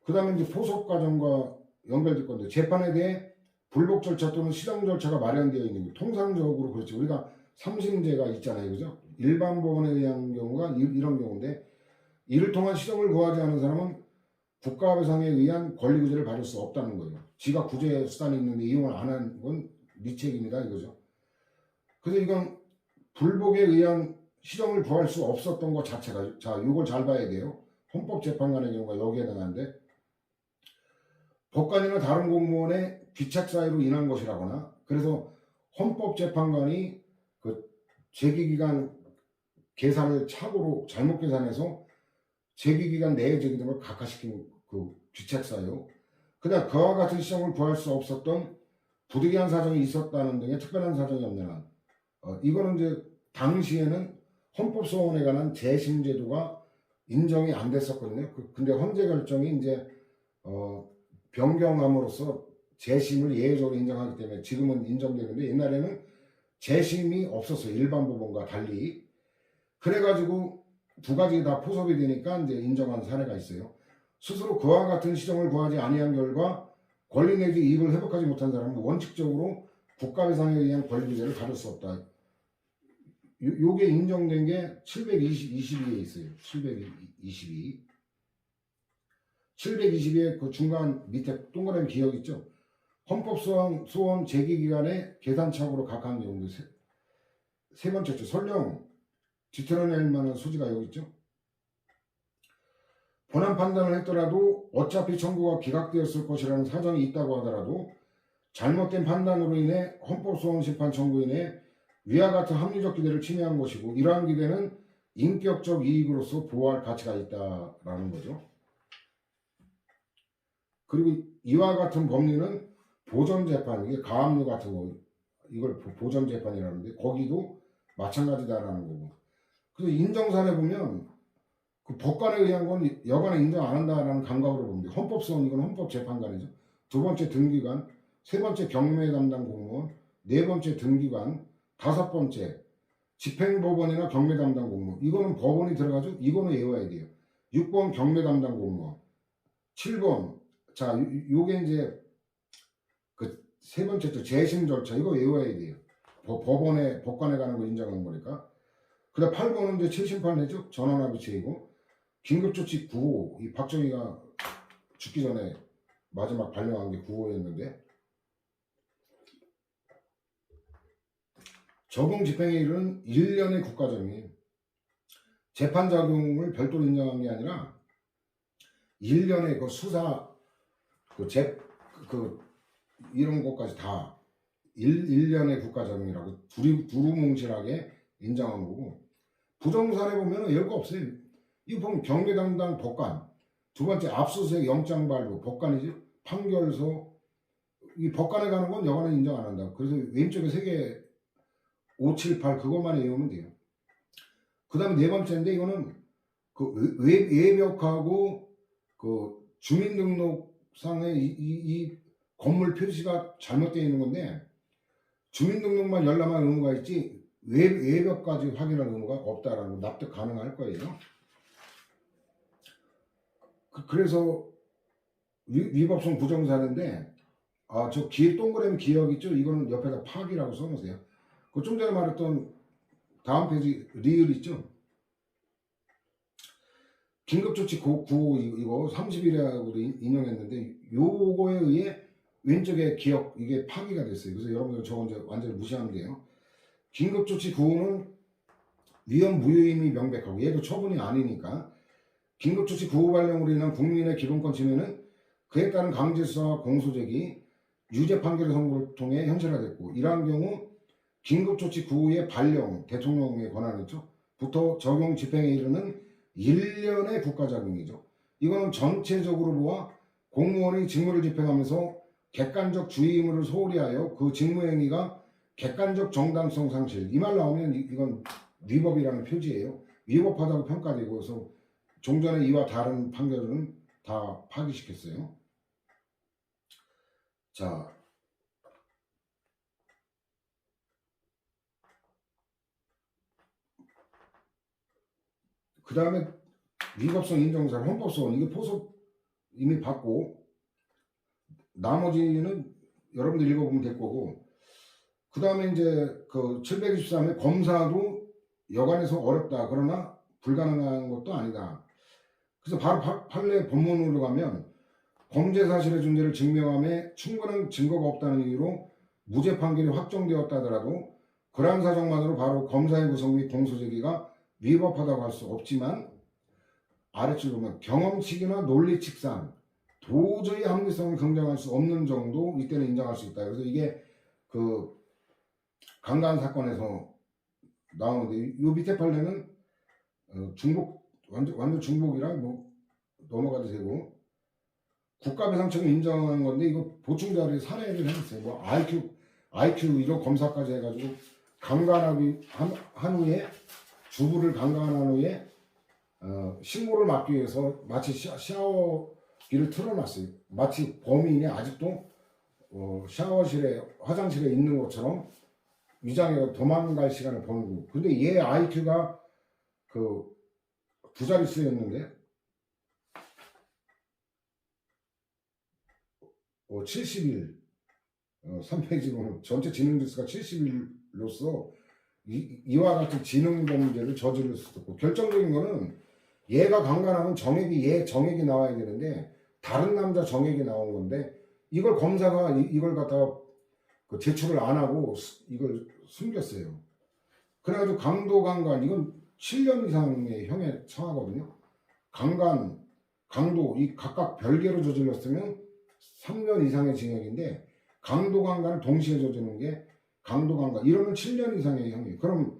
그 다음에 이제 포석 과정과 연결될 건데 재판에 대해 불복 절차 또는 실형 절차가 마련되어 있는 게 통상적으로 그렇지. 우리가 3심제가 있잖아요. 그죠? 일반 법원에 의한 경우가 이런 경우인데 이를 통한 실형을 구하지 않은 사람은 국가배상에 의한 권리구제를 받을 수 없다는 거예요. 지가 구제 수단이 있는데 이용을 안 한 건 미책임이다 이거죠. 그래서 이건 불복에 의한 실형을 구할 수 없었던 것 자체가 자 이걸 잘 봐야 돼요. 헌법재판관의 경우가 여기에 해당하는데 법관이나 다른 공무원의 귀책 사유로 인한 것이라거나 그래서 헌법재판관이 그 재기기간 계산을 착오로 잘못 계산해서 재기기간 내에 제기된 걸 각하시킨 그 귀책 사유 그다음 그와 같은 시정을 구할 수 없었던 부득이한 사정이 있었다는 등의 특별한 사정이 없는 한 이거는 이제 당시에는 헌법소원에 관한 재심 제도가 인정이 안 됐었거든요. 근데 헌재 결정이 이제 변경함으로써 재심을 예외적으로 인정하기 때문에 지금은 인정되는데 옛날에는 재심이 없었어요. 일반 법원과 달리. 그래가지고 두 가지 다 포섭이 되니까 이제 인정한 사례가 있어요. 스스로 그와 같은 시정을 구하지 아니한 결과 권리 내지 이익을 회복하지 못한 사람은 원칙적으로 국가배상에 의한 권리구제를 받을 수 없다. 요게 인정된 게 722에 있어요. 722. 720의 그 중간 밑에 동그라미 기억 있죠? 헌법소원 제기기간에 계산착오로 각하한 경우도 세 번째죠. 설령 뒤틀어낼 만한 소지가 여기 있죠. 본안 판단을 했더라도 어차피 청구가 기각되었을 것이라는 사정이 있다고 하더라도 잘못된 판단으로 인해 헌법소원 심판 청구인의 위와 같은 합리적 기대를 침해한 것이고 이러한 기대는 인격적 이익으로서 보호할 가치가 있다라는 거죠. 그리고 이와 같은 법리는 보전재판, 이게 가압류 같은 거 이걸 보전재판이라는데 거기도 마찬가지다라는 거고. 그래서 인정사례 보면 그 법관에 의한 건 여간에 인정 안 한다라는 감각으로 봅니다. 헌법소원 이건 헌법재판관이죠. 두 번째 등기관, 세 번째 경매 담당 공무원, 네 번째 등기관, 다섯 번째 집행법원이나 경매 담당 공무원. 이거는 법원이 들어가죠. 이거는 외워야 돼요. 6번 경매 담당 공무원, 7번 자 요게 이제 그 세 번째 재심 절차 이거 외워야 돼요. 법관에 가는 거 인정하는 거니까. 그다음 8번은 이제 7심판례죠. 전원합의체이고 긴급조치 9호 이 박정희가 죽기 전에 마지막 발령한 게 9호였는데 적용 집행에 이르는 1년의 국가정이 재판작용을 별도로 인정한 게 아니라 1년의 그 수사 이런 것까지 다 1년의 국가정이라고 두루뭉실하게 인정한 거고 부정사례 보면 별거 없어요. 이거 보면 경매 담당 법관, 두 번째 압수수색 영장 발부 법관이죠. 판결서 이 법관에 가는 건 여관은 인정 안 한다. 그래서 왼쪽에 3개 5, 7, 8 그것만 외우면 돼요. 그 다음에 네 번째인데 이거는 그 외벽하고 그 주민등록상에 이 건물 표시가 잘못되어 있는 건데 주민등록만 열람한 의무가 있지 외벽까지 확인할 의무가 없다라는 거 납득 가능할 거예요. 그래서 위법성 부정사례인데 저 동그라미 기억 있죠? 이거는 옆에다 파기라고 써놓으세요. 그 좀 전에 말했던 다음 페이지 리을 있죠? 긴급조치 9호 이거 30일이라고 인용했는데 요거에 의해 왼쪽에 기억 이게 파기가 됐어요. 그래서 여러분들 저거 이제 완전히 무시하면 돼요. 긴급조치 9호는 위헌 무효임이 명백하고 얘도 처분이 아니니까 긴급조치 9호 발령으로 인한 국민의 기본권 침해는 그에 따른 강제수사와 공소제기 유죄 판결의 선고를 통해 현실화됐고 이러한 경우 긴급조치 9호의 발령 대통령의 권한이죠. 부터 적용 집행에 이르는 1년의 국가작용이죠. 이거는 전체적으로 보아 공무원이 직무를 집행하면서 객관적 주의 의무를 소홀히 하여 그 직무행위가 객관적 정당성 상실 이 말 나오면 이건 위법이라는 표지예요. 위법하다고 평가되고 그래서 종전에 이와 다른 판결은 다 파기시켰어요. 자, 그 다음에 위법성 인정사를 헌법소원 이게 포섭 이미 받고 나머지는 여러분들 읽어보면 될 거고 그 다음에 이제 그 723의 검사도 여간에서 어렵다 그러나 불가능한 것도 아니다. 그래서 바로 판례 본문으로 가면 범죄 사실의 존재를 증명함에 충분한 증거가 없다는 이유로 무죄 판결이 확정되었다 하더라도 그러한 사정만으로 바로 검사의 구성 및 공소제기가 위법하다고 할 수 없지만 아래줄 보면 경험칙이나 논리칙상 도저히 합리성을 긍정할 수 없는 정도 이때는 인정할 수 있다. 그래서 이게 그 강간 사건에서 나오는데 이 밑에 판례는 중복 완전 중복이라 뭐 넘어가도 되고 국가배상청이 인정한 건데 이거 보충 자료에 산해를 해놨어요. 뭐 IQ 이런 검사까지 해가지고 강간하기 한 후에 주부를 강간한 후에 신고를 막기 위해서 마치 샤워기를 틀어놨어요. 마치 범인이 아직도 샤워실에 화장실에 있는 것처럼 위장해 도망갈 시간을 버는 거. 근데 얘 IQ가 그 두 자릿수였는데 70일 3페이지 보면 전체 지능 지수가 70일로서 이와 같은 지능 범죄를 저지를 수도 있고 결정적인 거는 얘가 강간하면 정액이 나와야 되는데 다른 남자 정액이 나온 건데 이걸 검사가 이걸 갖다가 그 제출을 안 하고 이걸 숨겼어요. 그래가지고 강도 강간 이건 7년 이상의 형에 처하거든요. 강간, 강도 이 각각 별개로 저질렀으면 3년 이상의 징역인데 강도 강간을 동시에 저지르는 게 강도 강간 이러면 7년 이상의 형이. 그럼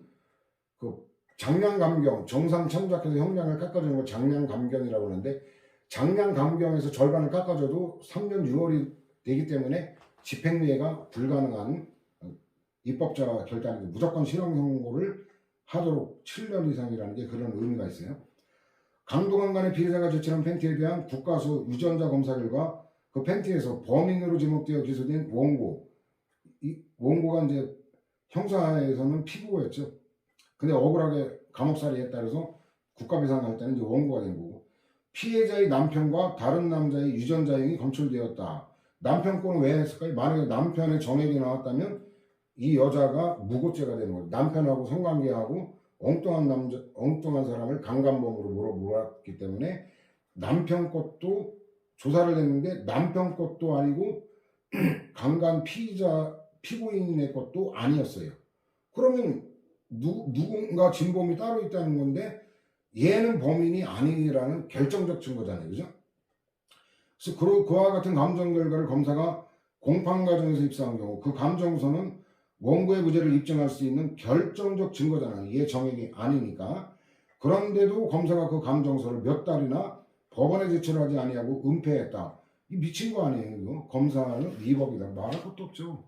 그 장량감경 정상 참작해서 형량을 깎아주는 걸 장량감경이라고 하는데 장량감경에서 절반을 깎아줘도 3년 6월이 되기 때문에 집행유예가 불가능한 입법자 결단인데 무조건 실형 선고를 하도록 7년 이상이라는 게 그런 의미가 있어요. 강도강간의 피해자가 제출한 팬티에 대한 국가수 유전자 검사 결과 그 팬티에서 범인으로 지목되어 기소된 원고, 이 원고가 이제 형사에서는 피고였죠. 근데 억울하게 감옥살이에 따라서 국가배상을 할 때는 이제 원고가 된 거고, 피해자의 남편과 다른 남자의 유전자형이 검출되었다. 남편 거는 왜 했을까요? 만약에 남편의 정액이 나왔다면 이 여자가 무고죄가 되는 거예요. 남편하고 성관계하고 엉뚱한 사람을 강간범으로 몰았기 때문에 남편 것도 조사를 했는데 남편 것도 아니고 강간 피고인의 것도 아니었어요. 그러면 누군가 진범이 따로 있다는 건데 얘는 범인이 아니라는 결정적 증거잖아요. 그죠? 그래서 그와 같은 감정 결과를 검사가 공판 과정에서 입수한 경우 그 감정서는 원고의 무죄를 입증할 수 있는 결정적 증거잖아요. 얘 정액이 아니니까. 그런데도 검사가 그 감정서를 몇 달이나 법원에 제출하지 아니하고 은폐했다. 이 미친 거 아니에요. 이거? 검사는 위법이다. 말할 것도 없죠.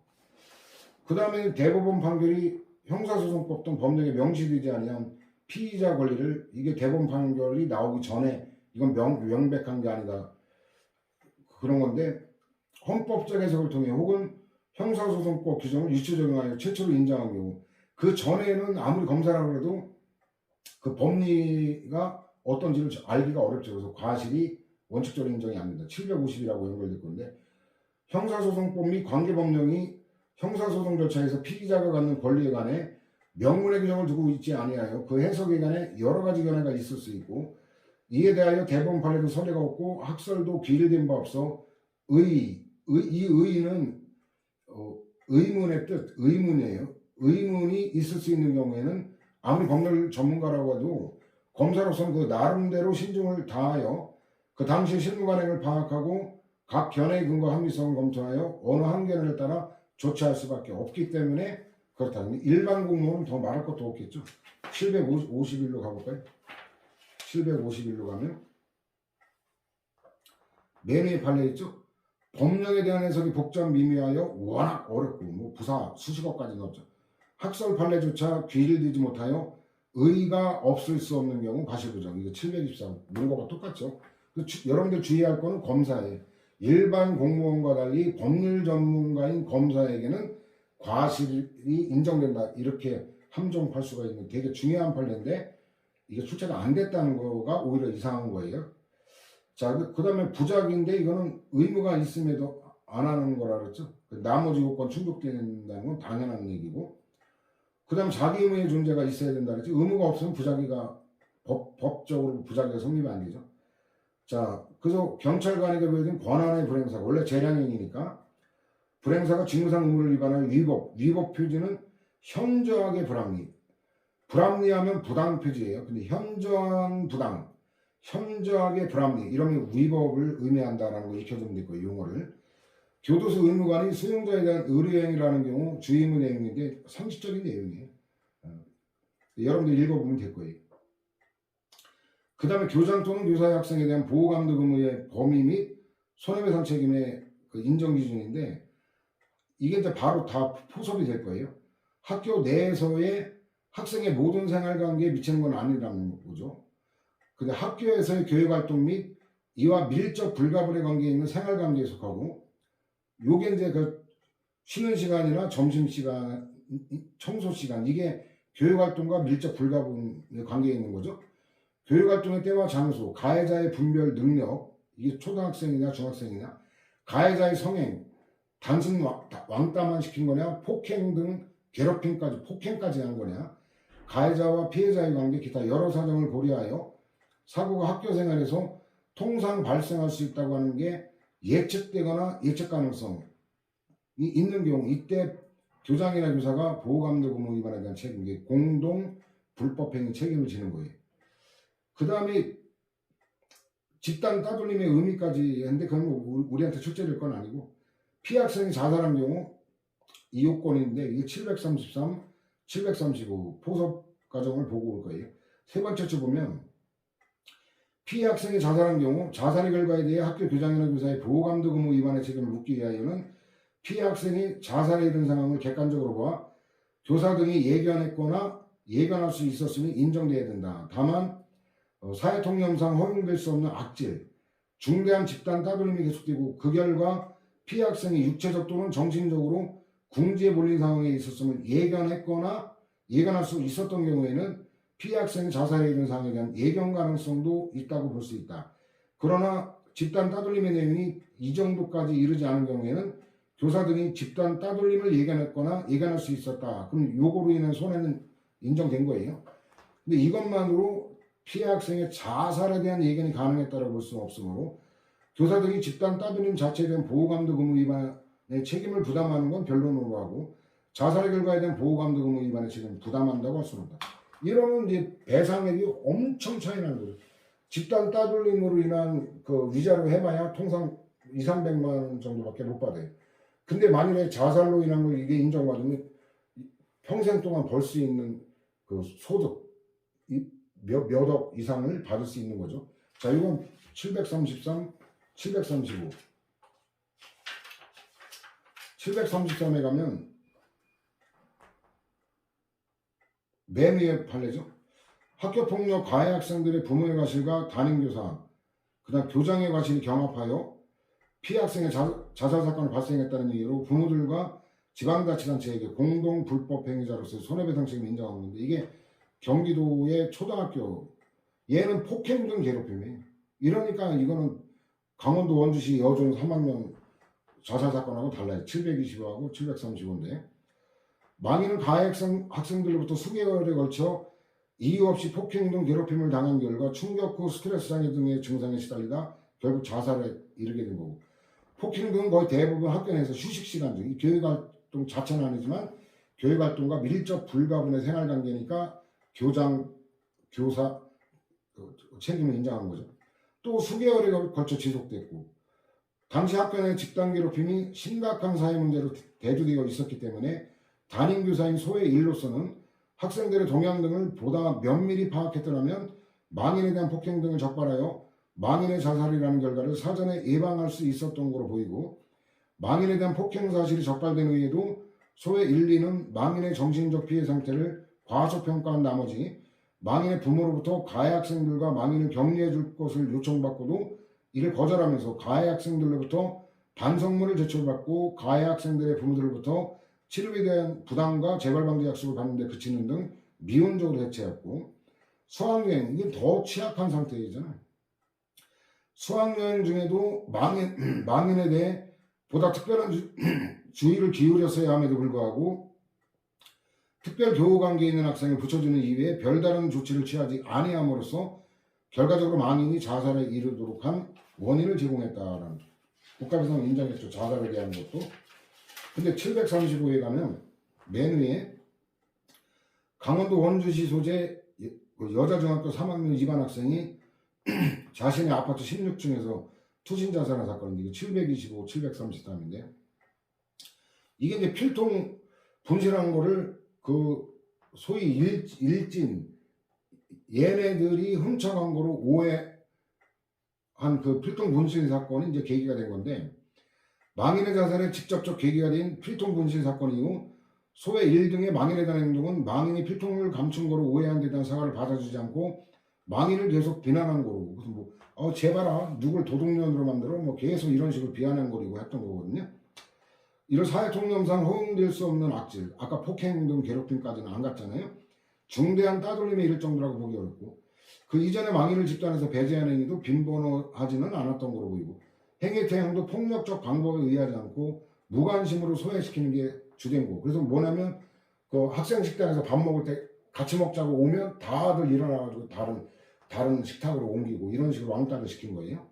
그 다음에 대법원 판결이 형사소송법 등 법령에 명시되지 아니한 피의자 권리를 이게 대법원 판결이 나오기 전에 이건 명백한 게 아니다. 그런 건데 헌법적 해석을 통해 혹은 형사소송법 규정을 유치 적용하여 최초로 인정한 경우 그 전에는 아무리 검사라고 해도 그 법리가 어떤지를 알기가 어렵죠. 그래서 과실이 원칙적으로 인정이 안 된다. 750이라고 연결될 건데 형사소송법 및 관계법령이 형사소송 절차에서 피의자가 갖는 권리에 관해 명문의 규정을 두고 있지 아니하여 그 해석에 관해 여러 가지 견해가 있을 수 있고 이에 대하여 대법원 판례도 선례가 없고 학설도 비례된 바 없어 이 의의는 의문의 뜻, 의문이에요. 의문이 있을 수 있는 경우에는 아무리 법률 전문가라고 해도 검사로서는 그 나름대로 신중을 다하여 그 당시 실무 관행을 파악하고 각 견해의 근거 합리성을 검토하여 어느 한 견해를 따라 조치할 수밖에 없기 때문에 그렇다. 일반 공무원은 더 말할 것도 없겠죠. 751로 가볼까요? 751로 가면 맨 위에 판례 있죠. 법령에 대한 해석이 복잡 미미하여 워낙 어렵고 뭐 부사 수식어까지 넣었죠. 학설 판례조차 귀를 들지 못하여 의의가 없을 수 없는 경우 과실부정. 이거 724 문거가 똑같죠. 여러분들 주의할 거는 검사예요. 일반 공무원과 달리 법률 전문가인 검사에게는 과실이 인정된다. 이렇게 함정할 수가 있는 되게 중요한 판례인데 이게 출제가 안 됐다는 거가 오히려 이상한 거예요. 자, 그 다음에 부작인데 이거는 의무가 있음에도 안 하는 거라 그랬죠. 나머지 요건 충족된다는 건 당연한 얘기고 그 다음 자기 의무의 존재가 있어야 된다 그랬죠. 의무가 없으면 부작위가 법적으로 부작위가 성립이 안 되죠. 자, 그래서 경찰관에게 보여준 권한의 불행사 원래 재량행위니까 불행사가 직무상 의무를 위반하여 위법 표지는 현저하게 불합리하면 부당 표지예요. 근데 현저한 부당 현저하게 불합리 이러면 위법을 의미한다라는 거 익혀주면 될 거예요. 용어를. 교도소 의무관이 수용자에 대한 의료행위라는 경우 주의무 내용인데 상식적인 내용이에요. 여러분들 읽어보면 될 거예요. 그 다음에 교장 또는 교사의 학생에 대한 보호감독 의무의 범위 및 손해배상 책임의 그 인정 기준인데 이게 이제 바로 다 포섭이 될 거예요. 학교 내에서의 학생의 모든 생활관계에 미치는 건 아니라는 거죠. 근데 학교에서의 교육활동 및 이와 밀접 불가분의 관계에 있는 생활관계에 속하고 요게 이제 그 쉬는 시간이나 점심시간, 청소시간 이게 교육활동과 밀접 불가분의 관계에 있는 거죠. 교육활동의 때와 장소, 가해자의 분별 능력 이게 초등학생이냐 중학생이냐 가해자의 성행 단순 왕따만 시킨 거냐 폭행 등 괴롭힘까지 폭행까지 한 거냐 가해자와 피해자의 관계 기타 여러 사정을 고려하여 사고가 학교 생활에서 통상 발생할 수 있다고 하는 게 예측되거나 예측 가능성이 있는 경우, 이때 교장이나 교사가 보호감독 의무 위반에 대한 책임, 이게 공동 불법행위 책임을 지는 거예요. 그 다음에 집단 따돌림의 의미까지 했는데 그건 뭐 우리한테 출제될 건 아니고, 피해학생이 자살한 경우 이 요건인데 이게 733, 735 포섭 과정을 보고 올 거예요. 세 번째 줄 보면 피해 학생이 자살한 경우 자살의 결과에 대해 학교 교장이나 교사의 보호감독 의무 위반의 책임을 묻기 위하여는 피해 학생이 자살에 이른 상황을 객관적으로 보아 교사 등이 예견했거나 예견할 수 있었으니 인정돼야 된다. 다만 사회통념상 허용될 수 없는 악질, 중대한 집단 따돌림이 계속되고 그 결과 피해 학생이 육체적 또는 정신적으로 궁지에 몰린 상황에 있었음을 예견했거나 예견할 수 있었던 경우에는 피해 학생이 자살에 이른 상황에 대한 예견 가능성도 있다고 볼 수 있다. 그러나 집단 따돌림의 내용이 이 정도까지 이르지 않은 경우에는 교사 등이 집단 따돌림을 예견했거나 예견할 수 있었다. 그럼 요거로 인한 손해는 인정된 거예요. 근데 이것만으로 피해 학생의 자살에 대한 예견이 가능했다고 볼 수는 없으므로 교사 등이 집단 따돌림 자체에 대한 보호감독 의무 위반의 책임을 부담하는 건 변론으로 하고 자살의 결과에 대한 보호감독 의무 위반의 책임을 부담한다고 할 수는 없다. 이러면 이제 배상액이 엄청 차이 나는 거죠. 집단 따돌림으로 인한 그 위자료 해봐야 통상 2, 300만 원 정도밖에 못 받아요. 근데 만일에 자살로 인한 걸 이게 인정받으면 평생 동안 벌 수 있는 그 소득 몇억 이상을 받을 수 있는 거죠. 자, 이건 733, 735. 733에 가면 맨 위에 판례죠. 학교폭력 가해 학생들의 부모의 과실과 담임교사, 그다음 교장의 과실이 경합하여 피해 학생의 자살 사건이 발생했다는 이유로 부모들과 지방자치단체에게 공동 불법 행위자로서 손해배상 책임을 인정한 건데, 이게 경기도의 초등학교, 얘는 폭행 등 괴롭힘이에요. 이러니까 이거는 강원도 원주시 여중 3학년 자살 사건하고 달라요. 720하고 735인데 망인은 가해 학생들로부터 수개월에 걸쳐 이유 없이 폭행 등 괴롭힘을 당한 결과 충격 후 스트레스 장애 등의 증상에 시달리다 결국 자살에 이르게 된 거고, 폭행 등은 거의 대부분 학교 내에서 휴식 시간 중, 교육활동 자체는 아니지만 교육활동과 밀접 불가분의 생활관계니까 교장, 교사 책임을 인정한 거죠. 또 수개월에 걸쳐 지속됐고, 당시 학교 내 집단 괴롭힘이 심각한 사회 문제로 대두되어 있었기 때문에 담임교사인 소의 일로서는 학생들의 동향 등을 보다 면밀히 파악했더라면 망인에 대한 폭행 등을 적발하여 망인의 자살이라는 결과를 사전에 예방할 수 있었던 것으로 보이고, 망인에 대한 폭행 사실이 적발된 후에도 소의 일리는 망인의 정신적 피해 상태를 과소평가한 나머지 망인의 부모로부터 가해 학생들과 망인을 격리해 줄 것을 요청받고도 이를 거절하면서 가해 학생들로부터 반성문을 제출받고 가해 학생들의 부모들로부터 치료에 대한 부담과 재발방지 약속을 받는 데 그치는 등 미온적으로 대처했고, 수학여행, 이게 더 취약한 상태이잖아요. 수학여행 중에도 망인에 대해 보다 특별한 주의를 기울였어야 함에도 불구하고 특별 교우관계에 있는 학생을 붙여주는 이외에 별다른 조치를 취하지 아니함으로써 결과적으로 망인이 자살에 이르도록 한 원인을 제공했다라는, 국가배상을 인정했죠. 자살에 대한 것도. 근데 735에 가면 맨 위에 강원도 원주시 소재 여자중학교 3학년 2반 학생이 자신의 아파트 16층에서 투신 자살한 사건인데, 725, 733인데 이게 이제 필통 분실한 거를 그 소위 일진 얘네들이 훔쳐간 거로 오해한 그 필통 분실 사건이 이제 계기가 된 건데, 망인의 자살에 직접적 계기가 된 필통 분실 사건 이후 소의 1등의 망인에 대한 행동은 망인이 필통을 감춘 거로 오해한 데 대한 사과를 받아주지 않고 망인을 계속 비난한 거로, 무슨 제발아 누굴 도둑년으로 만들어 계속 이런 식으로 비아냥거리고 했던 거거든요. 이런 사회통념상 허용될 수 없는 악질, 아까 폭행 등 괴롭힘까지는 안 갔잖아요. 중대한 따돌림에 이를 정도라고 보기 어렵고, 그 이전에 망인을 집단에서 배제한 행위도 빈번하지는 않았던 거로 보이고, 행위 태양도 폭력적 방법에 의하지 않고 무관심으로 소외시키는 게 주된 거. 그래서 뭐냐면 그 학생 식당에서 밥 먹을 때 같이 먹자고 오면 다들 일어나가지고 다른 식탁으로 옮기고 이런 식으로 왕따를 시킨 거예요.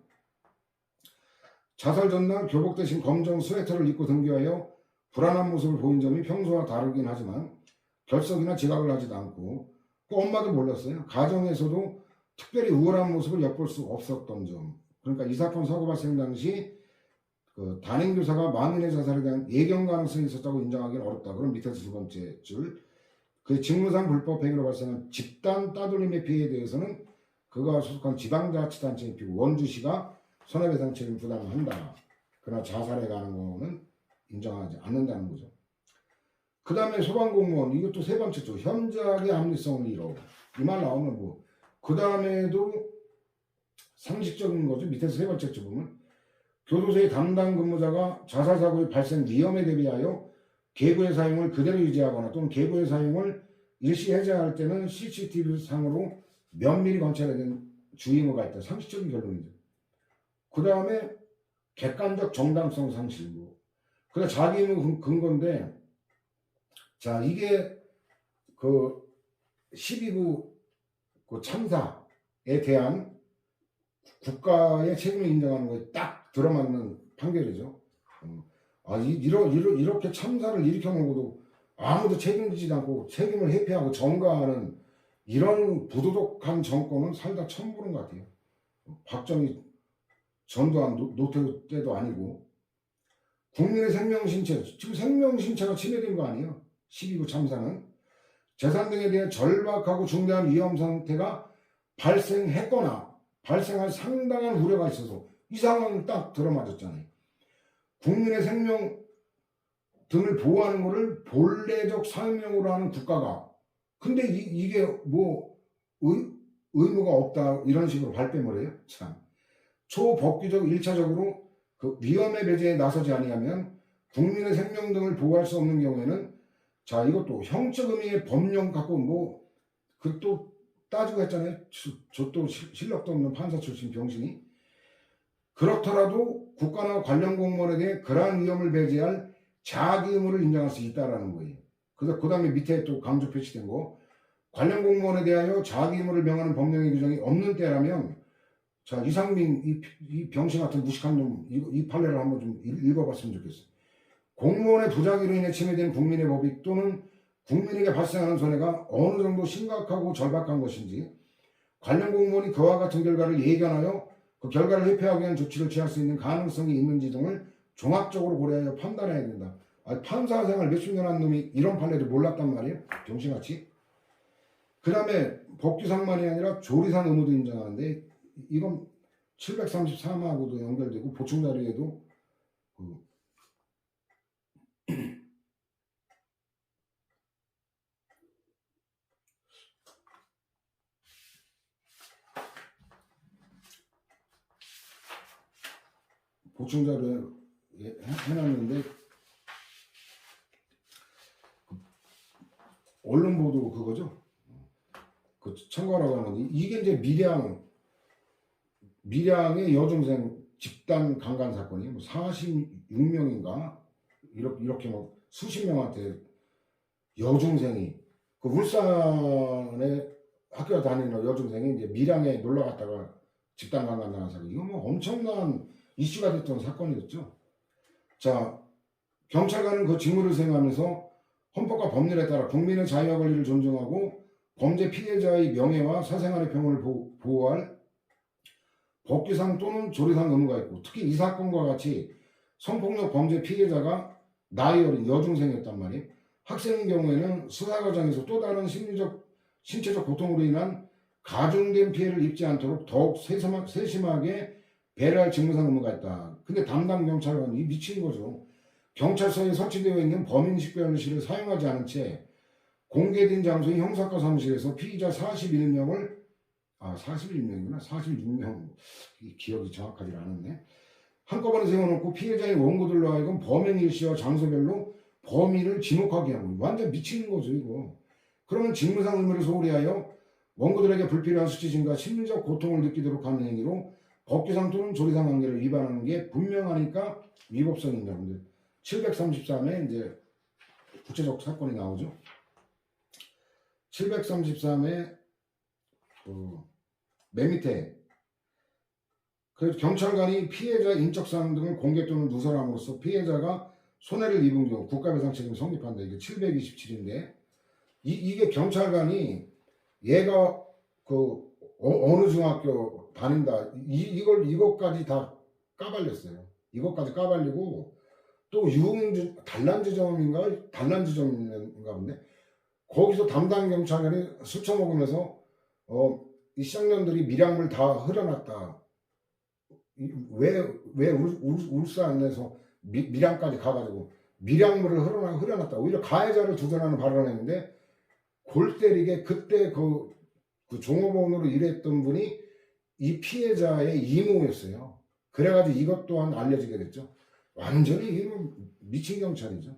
자살 전날 교복 대신 검정 스웨터를 입고 등교하여 불안한 모습을 보인 점이 평소와 다르긴 하지만 결석이나 지각을 하지도 않고 그 엄마도 몰랐어요. 가정에서도 특별히 우울한 모습을 엿볼 수 없었던 점. 그러니까 이 사건 사고 발생 당시 그 담임교사가 만인의 자살에 대한 예견 가능성이 있었다고 인정하기는 어렵다. 그럼 밑에서 두 번째 줄. 그 직무상 불법 행위로 발생한 집단 따돌림의 피해에 대해서는 그가 소속한 지방자치단체인 피고 원주시가 손해배상 책임 부담을 한다. 그러나 자살에 관한 거는 인정하지 않는다는 거죠. 그 다음에 소방공무원, 이것도 세 번째죠. 현장의 합리성을 잃어. 이 말 나오면 뭐, 그 다음에도 상식적인 거죠. 밑에서 세 번째 줄 보면 교도소의 담당 근무자가 자살 사고의 발생 위험에 대비하여 계구의 사용을 그대로 유지하거나 또는 계구의 사용을 일시 해제할 때는 CCTV 상으로 면밀히 관찰해야 되는 주의무가 있다. 상식적인 결론이죠. 그 다음에 객관적 정당성 상실무. 그래 자기 의무 근거인데, 자 이게 그 12구 그 참사에 대한 국가의 책임을 인정하는 거에 딱 들어맞는 판결이죠. 이렇게 참사를 일으켜 놓고도 아무도 책임지지 않고 책임을 회피하고 전가하는 이런 부도덕한 정권은 살다 처음 보는 것 같아요. 박정희 전두환 노태우 때도 아니고. 국민의 생명신체, 지금 생명신체가 침해된 거 아니에요. 12구 참사는 재산 등에 대해 절박하고 중대한 위험 상태가 발생했거나 발생할 상당한 우려가 있어서 이 상황을 딱 들어맞았잖아요. 국민의 생명 등을 보호하는 것을 본래적 사명으로 하는 국가가, 근데 이게 뭐 의무가 없다 이런 식으로 발뺌을 해요. 참 초법규적 1차적으로 그 위험의 배제에 나서지 아니하면 국민의 생명 등을 보호할 수 없는 경우에는, 자 이것도 형적 의미의 법령 갖고 뭐 그 또 따지고 했잖아요. 저 또 실력도 없는 판사 출신 병신이. 그렇더라도 국가나 관련 공무원에 대해 그러한 위험을 배제할 자기 의무를 인정할 수 있다라는 거예요. 그래서 그 다음에 밑에 또 강조 표시된 거, 관련 공무원에 대하여 자기 의무를 명하는 법령의 규정이 없는 때라면, 자 이상민 이 병신 같은 무식한 놈 이 판례를 한번 좀 읽어봤으면 좋겠어요. 공무원의 부작위로 인해 침해된 국민의 법익 또는 국민에게 발생하는 손해가 어느 정도 심각하고 절박한 것인지 관련 공무원이 그와 같은 결과를 예견하여 그 결과를 회피하기 위한 조치를 취할 수 있는 가능성이 있는지 등을 종합적으로 고려하여 판단해야 된다. 판사 생활 몇십 년 한 놈이 이런 판례를 몰랐단 말이에요. 병신같이. 그 다음에 법규상만이 아니라 조리상 의무도 인정하는데, 이건 733하고도 연결되고 보충자료에도 그 보충자료에 해놨는데, 언론 보도 그거죠. 그 참고하라고 하는 이게 이제 밀양의 여중생 집단 강간 사건이에요. 46명인가 이렇게 뭐 수십 명한테 여중생이, 그 울산에 학교 다니는 여중생이 이제 밀양에 놀러 갔다가 집단 강간 당한 사건. 이거 뭐 엄청난 이슈가 됐던 사건이었죠. 자, 경찰관은 그 직무를 수행하면서 헌법과 법률에 따라 국민의 자유와 권리를 존중하고 범죄 피해자의 명예와 사생활의 평온을 보호할 법규상 또는 조리상 의무가 있고, 특히 이 사건과 같이 성폭력 범죄 피해자가 나이 어린 여중생이었단 말이에요. 학생인 경우에는 수사 과정에서 또 다른 심리적, 신체적 고통으로 인한 가중된 피해를 입지 않도록 더욱 세심하게 배려할 직무상 의무가 있다. 근데 담당 경찰관이 미친 거죠. 경찰서에 설치되어 있는 범인식별실을 사용하지 않은 채 공개된 장소의 형사과 사무실에서 피의자 41명을 41명이구나. 46명. 기억이 정확하지 않았네. 한꺼번에 세워놓고 피해자의 원고들로 하여금 범행 일시와 장소별로 범인을 지목하게 하고, 완전 미치는 거죠 이거. 그러면 직무상 의무를 소홀히 하여 원고들에게 불필요한 수치 증가, 심리적 고통을 느끼도록 하는 행위로 법규상 또는 조리상 관계를 위반하는 게 분명하니까 위법성입니다. 근데 733에 이제 구체적 사건이 나오죠. 733에 맨 밑에 그래서 경찰관이 피해자 인적사항 등을 공개 또는 누설함으로써 피해자가 손해를 입은 경우 국가배상 책임이 성립한다. 이게 727인데 이게 경찰관이 얘가 그 어느 중학교 다닌다 이것까지 다 까발렸어요. 이것까지 까발리고 또 단란지점인가 본데 거기서 담당 경찰관이 술 처먹으면서 이 쌍년들이 밀양물 다 흘려놨다. 왜 울산에서 밀양까지 가가지고 밀양물을 흘려놨다. 오히려 가해자를 두둔하는 발언을 했는데 골 때리게 그때 그 종업원으로 일했던 분이 이 피해자의 이모였어요. 그래가지고 이것 또한 알려지게 됐죠. 완전히 이건 미친 경찰이죠.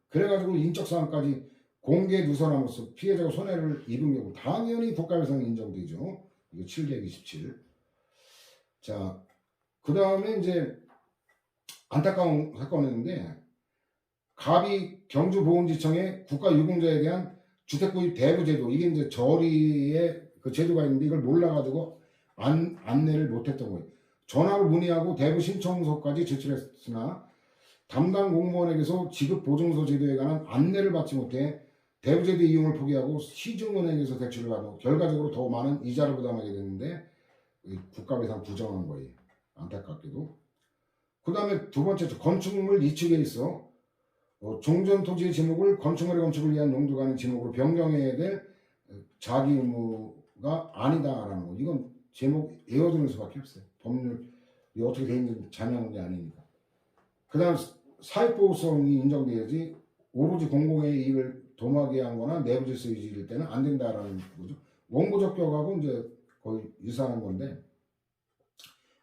그래가지고 인적사항까지 공개 누설함으로써 피해자가 손해를 입은 경우 당연히 국가배상이 인정되죠. 이거 727. 자, 그 다음에 이제 안타까운 사건이었는데 갑이 경주보훈지청에 국가유공자에 대한 주택구입 대부제도 이게 이제 저리에 그 제도가 있는데 이걸 몰라가지고 안내를 못했던 거예요. 전화로 문의하고 대부 신청서까지 제출했으나 담당 공무원에게서 지급보증서 제도에 관한 안내를 받지 못해 대부제도 이용을 포기하고 시중은행에서 대출을 받고 결과적으로 더 많은 이자를 부담하게 됐는데 국가배상 부정한 거예요. 안타깝게도. 그 다음에 두 번째 건축물 이축에 있어 종전 토지의 지목을 건축물의 건축을 위한 용도가 아닌 지목으로 변경해야 될 자기 의무가 아니다라는 거. 이건 제목 외워두는 수밖에 없어요. 법률이 어떻게 돼 있는지 자명한 게 아니니까. 그 다음 사회보호성이 인정돼야지 오로지 공공의 이익을 도모하게 한 거나 내부 질서 유지일 때는 안 된다라는 거죠. 원고적격하고 이제 거의 유사한 건데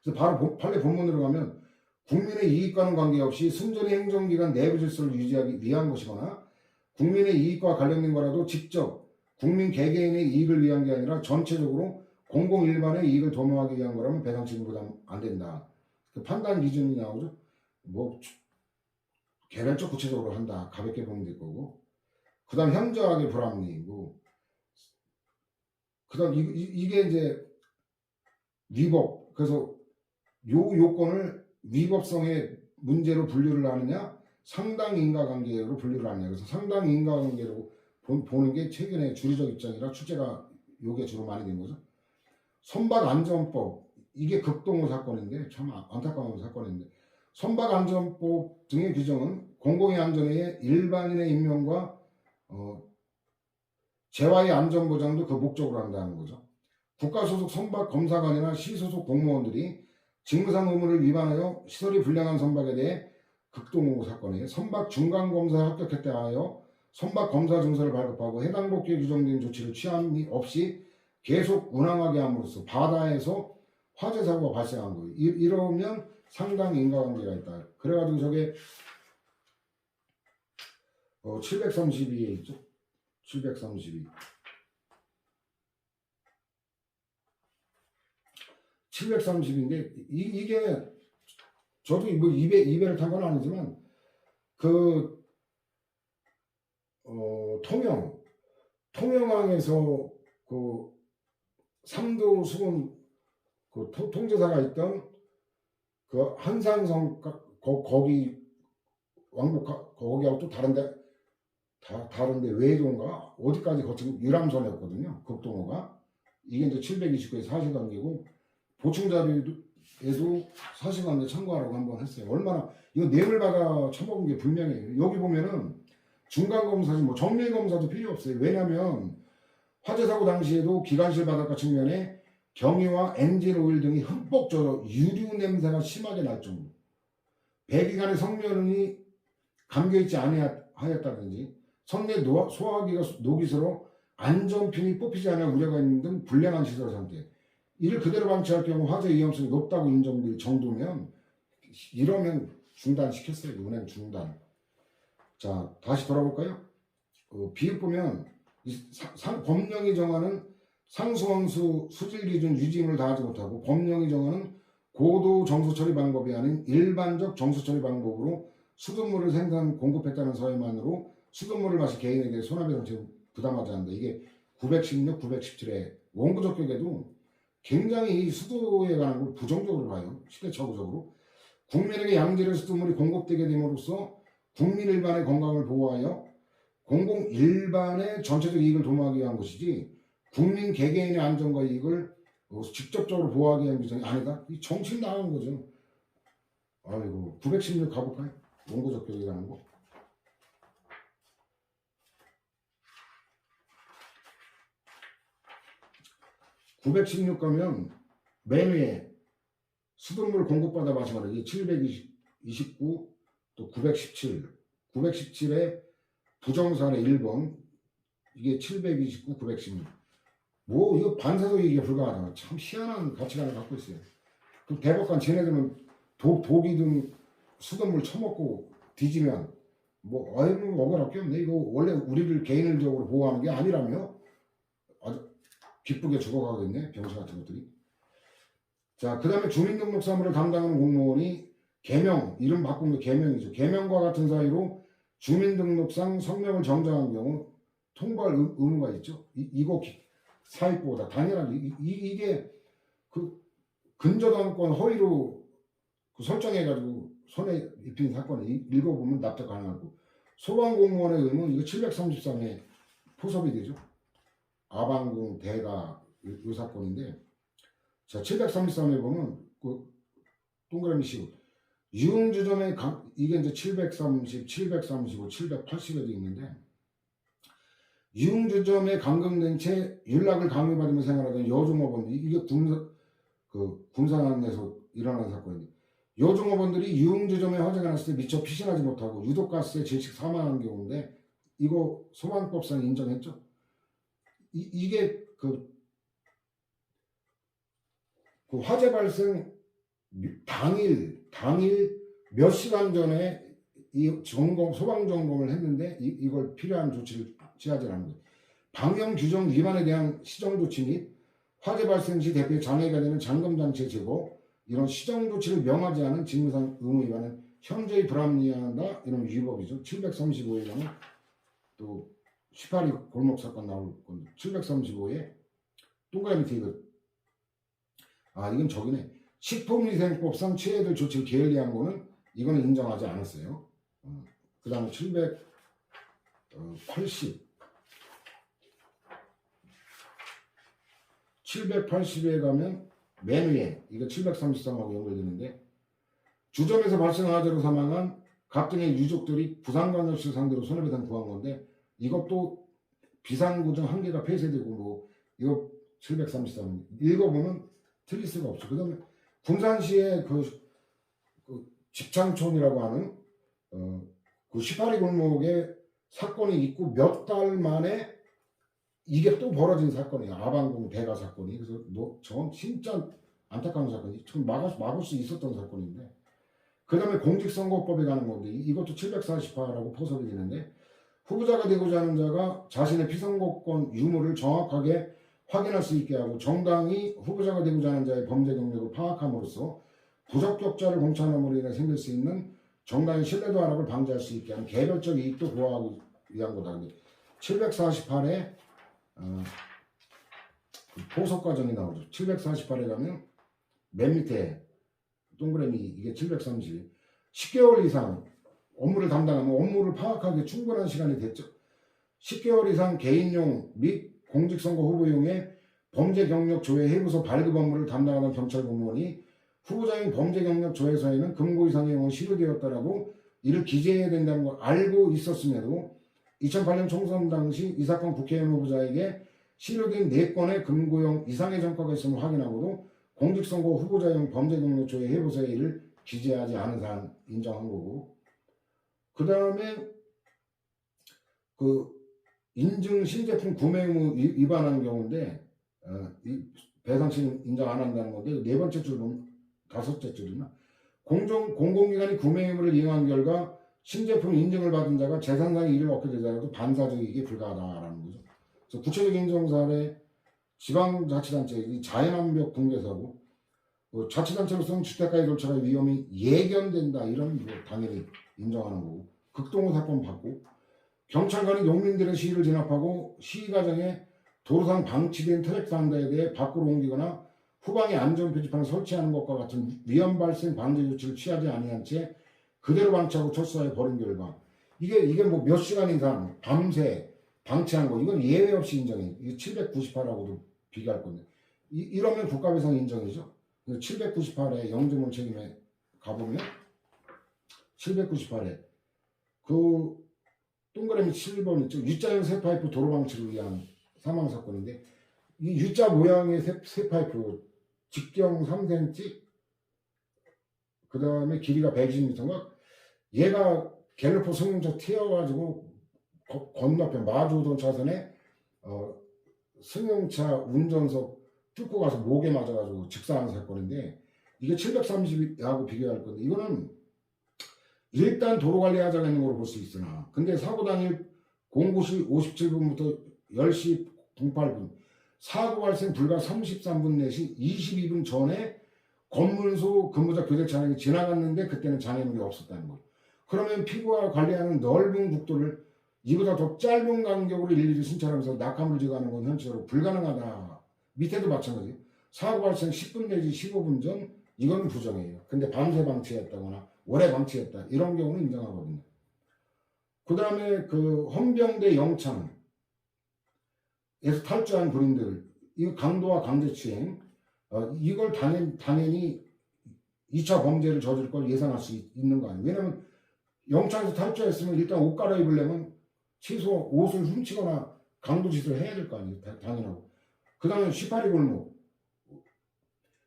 그래서 바로 판례 본문으로 가면 국민의 이익과는 관계없이 순전히 행정기관 내부 질서를 유지하기 위한 것이거나 국민의 이익과 관련된 거라도 직접 국민 개개인의 이익을 위한 게 아니라 전체적으로 공공 일반의 이익을 도모하기 위한 거라면 배상 책임 부담 안 된다. 그 판단 기준이 나오죠. 뭐 개별적 구체적으로 한다. 가볍게 보면 될 거고. 그다음 현저하게 불합리. 그다음 이게 이제 위법. 그래서 요 요건을 위법성의 문제로 분류를 하느냐, 상당 인과관계로 분류를 하느냐. 그래서 상당 인과관계로 보는 게 최근에 주류적 입장이라 출제가 요게 주로 많이 된 거죠. 선박안전법 이게 극동호 사건인데 참 안타까운 사건인데 선박안전법 등의 규정은 공공의 안전에 일반인의 인명과 재화의 안전보장도 그 목적으로 한다는 거죠. 국가소속 선박검사관이나 시소속 공무원들이 직무상 의무를 위반하여 시설이 불량한 선박에 대해 극동호 사건에 선박 중간검사에 합격했다 하여 선박검사 증서를 발급하고 해당 법규에 규정된 조치를 취함이 없이 계속 운항하게 함으로써 바다에서 화재 사고가 발생한 거예요. 이러면 상당히 인과관계가 있다. 그래가지고 저게 732에 있죠. 732. 730인데 이게 저도 뭐 2배를 탄 건 아니지만 그 통영항에서 그 삼도 수군 그 통제사가 있던 그 한산성 거기 왕복 거기하고 또 다른데 외도인가 어디까지 거친 유람선이었거든요. 극동호가 이게 이제 729에서 40관계고 보충 자료에도 사실관계 참고하라고 한번 했어요. 얼마나 이거 뇌물 받아 처먹은 게 분명해요. 여기 보면은 중간검사지 뭐 정밀검사도 필요 없어요. 왜냐하면 화재 사고 당시에도 기관실 바닷가 측면에 경유와 엔진 오일 등이 흠뻑 젖어 유류 냄새가 심하게 날 정도. 배기관의 성면이 감겨있지 아니하였다든지 선내 소화기가 녹이스러 안전핀이 뽑히지 않아 우려가 있는 등 불량한 시설 상태. 이를 그대로 방치할 경우 화재 위험성이 높다고 인정될 정도면 이러면 중단시켰어요. 운행 중단. 자, 다시 돌아볼까요? 비읍 보면 법령이 정하는 상수원수 수질기준 유지임을 다하지 못하고 법령이 정하는 고도 정수처리 방법이 아닌 일반적 정수처리 방법으로 수돗물을 생산 공급했다는 사유만으로 수돗물을 마신 개인에게 손해배상 책임 부담하지 않는다. 이게 916, 917에 원고적격에도 굉장히 이 수도에 관한 걸 부정적으로 봐요. 시대착오적으로. 국민에게 양질의 수돗물이 공급되게 됨으로써 국민 일반의 건강을 보호하여 공공 일반의 전체적 이익을 도모하기 위한 것이지 국민 개개인의 안전과 이익을 직접적으로 보호하기 위한 규정이 아니다. 이 정치 나간 거죠. 아이고 916 가볼까요? 원고적 교육이라는 거. 916 가면 맨 위에 수돗물 공급받아 마시는 게 729, 또 917, 917에 부정사안의 1번, 이게 729, 916. 뭐 이거 반사적 이익에 불과하다. 참 희한한 가치관을 갖고 있어요. 그 대법관 쟤네들은 독이든 수돗물 처먹고 뒤지면 뭐 아이고 억울할 게 없네. 이거 원래 우리를 개인적으로 보호하는 게 아니라며 아주 기쁘게 죽어가겠네. 병사 같은 것들이. 자, 그 다음에 주민등록 사무를 담당하는 공무원이 개명, 이름 바꾼 게 개명이죠. 개명과 같은 사유로 주민등록상 성명을 정정한 경우 통보할 의무가 있죠. 이거 사익보다 당연하게 이게 그 근저당권 허위로 그 설정해가지고 손에 입힌 사건을 읽어보면 납득 가능하고, 소방공무원의 의무는 이거 733에 포섭이 되죠. 아방궁 대가 이 사건인데, 자 733에 보면 그 동그라미 씌우 유흥주점의 이게 이제 730, 735, 780에도 있는데, 유흥주점에 감금된 채 윤락을 강요받으며 생활하던 여종업원, 이게 군산에서 일어난 사건인데, 여종업원들이 유흥주점에 화재가 났을 때 미처 피신하지 못하고 유독가스에 질식 사망한 경우인데, 이거 소방법상 인정했죠. 이게 그 화재 발생 당일 몇 시간 전에 이 소방 점검을 했는데 이걸 필요한 조치를 취하지 않은 거예요. 방역 규정 위반에 대한 시정 조치 및 화재 발생 시 대피에 장애가 되는 잠금 장치의 제거, 이런 시정 조치를 명하지 않은 직무상 의무 위반은 현저히 불합리하다, 이런 위법이죠. 735에 가면 또 18위 골목 사건 나올 건데, 735에 동그라미 밑에 이건 저기네. 식품위생법상 취해야 될 조치를 게을리한 거는 이거는 인정하지 않았어요. 그 다음에 780에 가면 맨 위에 이거 733하고 연결되는데, 주점에서 발생한 화재로 사망한 갑등의 유족들이 부산광역시 상대로 손해배상 구한 건데, 이것도 비상구정 한 개가 폐쇄되고 뭐 이거 733 읽어보면 틀릴 수가 없죠. 그 다음에 군산시의 그 집창촌이라고 하는 그 18위 골목에 사건이 있고 몇 달 만에 이게 또 벌어진 사건이에요. 아방궁 대가 사건이. 그래서 저건 진짜 안타까운 사건이 좀 막을 수 있었던 사건인데, 그 다음에 공직선거법에 관한 건데 이것도 748하고 포섭이 되는데, 후보자가 되고자 하는 자가 자신의 피선거권 유무를 정확하게 확인할 수 있게 하고, 정당이 후보자가 되고자 하는 자의 범죄 경력을 파악함으로써 부적격자를 공천함으로 인해 생길 수 있는 정당의 신뢰도 하락을 방지할 수 있게 하는 개별적 이익도 보호하기 위한 거다. 근데 748에 포섭 과정이 나오죠. 748에 가면 맨 밑에 동그라미 이게 730. 10개월 이상 업무를 담당하면 업무를 파악하기에 충분한 시간이 됐죠. 10개월 이상 개인용 및 공직선거 후보용의 범죄 경력 조회 해부서 발급 업무를 담당하는 경찰 공무원이 후보자용 범죄 경력 조회서에는 금고 이상의 용은 시료되었다라고 이를 기재해야 된다는 걸 알고 있었음에도 2008년 총선 당시 이 사건 국회의원 후보자에게 시료된 4건의 금고용 이상의 전과가 있음을 확인하고도 공직선거 후보자용 범죄 경력 조회 해부서에 이를 기재하지 않은 사안 인정한 거고, 그 다음에 그 인증 신제품 구매 의무 위반한 경우인데 이 배상치는 인정 안 한다는 건데, 네 번째 줄은 다섯째 줄이나 공공기관이 구매 의무를 이행한 결과 신제품 인증을 받은 자가 재산상의 이익을 얻게 되더라도 반사적 이익이 불가하다라는 거죠. 그래서 구체적 인정 사례 지방자치단체 이 자연암벽 붕괴사고, 자치단체로서는 주택가의 돌처가 위험이 예견된다, 이런 뭐 당연히 인정하는 거고, 극동호 사건 받고, 경찰관이 농민들의 시위를 진압하고 시위 과정에 도로상 방치된 트랙 상자에 대해 밖으로 옮기거나 후방에 안전 표지판을 설치하는 것과 같은 위험 발생 방지 조치를 취하지 아니한 채 그대로 방치하고 철수하여 버린 결과 이게 뭐 몇 시간 이상 밤새 방치한 거 이건 예외 없이 인정해. 이게 798하고도 비교할 건데 이러면 국가배상 인정이죠. 798에 영주물 책임에 가보면 798에 그 동그라미 7번 있죠. U자형 새 파이프 도로 방치를 위한 사망 사건인데 이 U자 모양의 새 파이프 직경 3cm 그 다음에 길이가 120m인가 얘가 갤러퍼 승용차 튀어가지고 건너편 마주오던 차선에 승용차 운전석 뚫고 가서 목에 맞아가지고 직사한 사건인데 이게 730하고 비교할 건데 이거는 일단 도로관리하자가 있는 걸로 볼 수 있으나 근데 사고 당일 09시 57분부터 10시 08분 사고 발생 불과 33분 내시 22분 전에 건물소 근무자 교대 차량이 지나갔는데 그때는 장애물이 없었다는 거예요. 그러면 피부와 관리하는 넓은 국도를 이보다 더 짧은 간격으로 일일이 순찰하면서 낙하물을 제거하는 건 현실적으로 불가능하다. 밑에도 마찬가지예요. 사고 발생 10분 내지 15분 전 이건 부정이에요. 근데 밤새 방치했다거나 오래 방치했다 이런 경우는 인정하거든요. 그 다음에 그 헌병대 영창에서 탈주한 군인들 이 강도와 강제추행 이걸 당연히 2차 범죄를 저질 걸 예상할 수 있는 거 아니에요. 왜냐면 영창에서 탈주했으면 일단 옷 갈아입으려면 최소 옷을 훔치거나 강도짓을 해야 될 거 아니에요. 당연하고. 그 다음에 18위 골목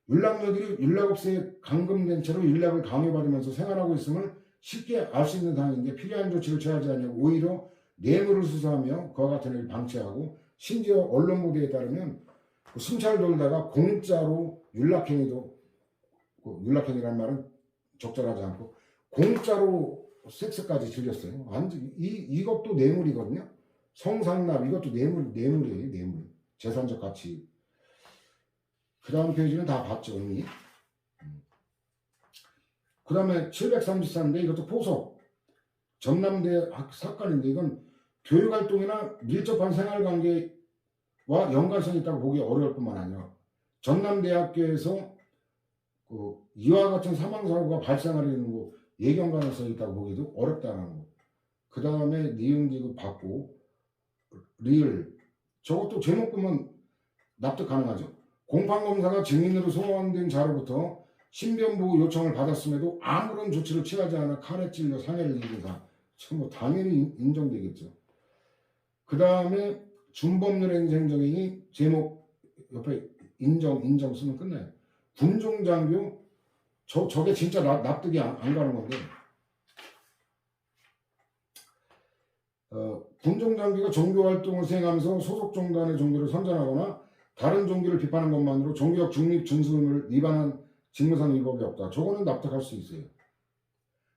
윤락녀들이 윤락업소에 감금된 채로 윤락을 강요받으면서 생활하고 있음을 쉽게 알 수 있는 상황인데 필요한 조치를 취하지 않냐고 오히려 뇌물을 수사하며 그와 같은 일을 방치하고 심지어 언론 보도에 따르면 순찰 돌다가 공짜로 윤락행위도 윤락행위라는 말은 적절하지 않고 공짜로 섹스까지 즐겼어요. 완전 이것도 뇌물이거든요. 성상납 이것도 뇌물이에요. 뇌물. 재산적 가치. 그 다음 페이지는 다 봤죠 이미. 그 다음에 734인데 이것도 포석 전남대 사건인데 이건 교육활동이나 밀접한 생활관계와 연관성이 있다고 보기 어려울 뿐만 아니라 전남대학교에서 이와 같은 사망사고가 발생하게 되는 거 예견 가능성이 있다고 보기도 어렵다는 거. 그 다음에 니은지급 받고 리을 저것도 제목 보면 납득 가능하죠. 공판검사가 증인으로 소환된 자로부터 신변보호 요청을 받았음에도 아무런 조치를 취하지 않아 칼에 찔려 상해를 입은 사. 뭐 당연히 인정되겠죠. 그 다음에 준법률행정정인이 제목 옆에 인정 쓰면 끝나요. 군종장교 저게 진짜 납득이 안 가는 건데 군종장교가 종교활동을 수행하면서 소속 종단의 종교를 선전하거나 다른 종교를 비판한 것만으로 종교적 중립 준수를 위반한 직무상 위법이 없다. 저거는 납득할 수 있어요.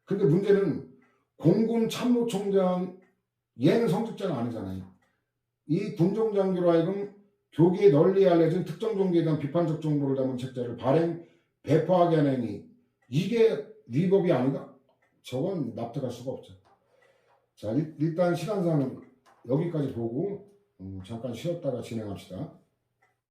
근데 문제는 공군 참모총장 얘는 성직자가 아니잖아요. 이 군종장교로 하여금 교계에 널리 알려진 특정 종교에 대한 비판적 정보를 담은 책자를 발행, 배포하게 하는 행위 이게 위법이 아니다? 저건 납득할 수가 없죠. 자 일단 시간상 여기까지 보고 잠깐 쉬었다가 진행합시다.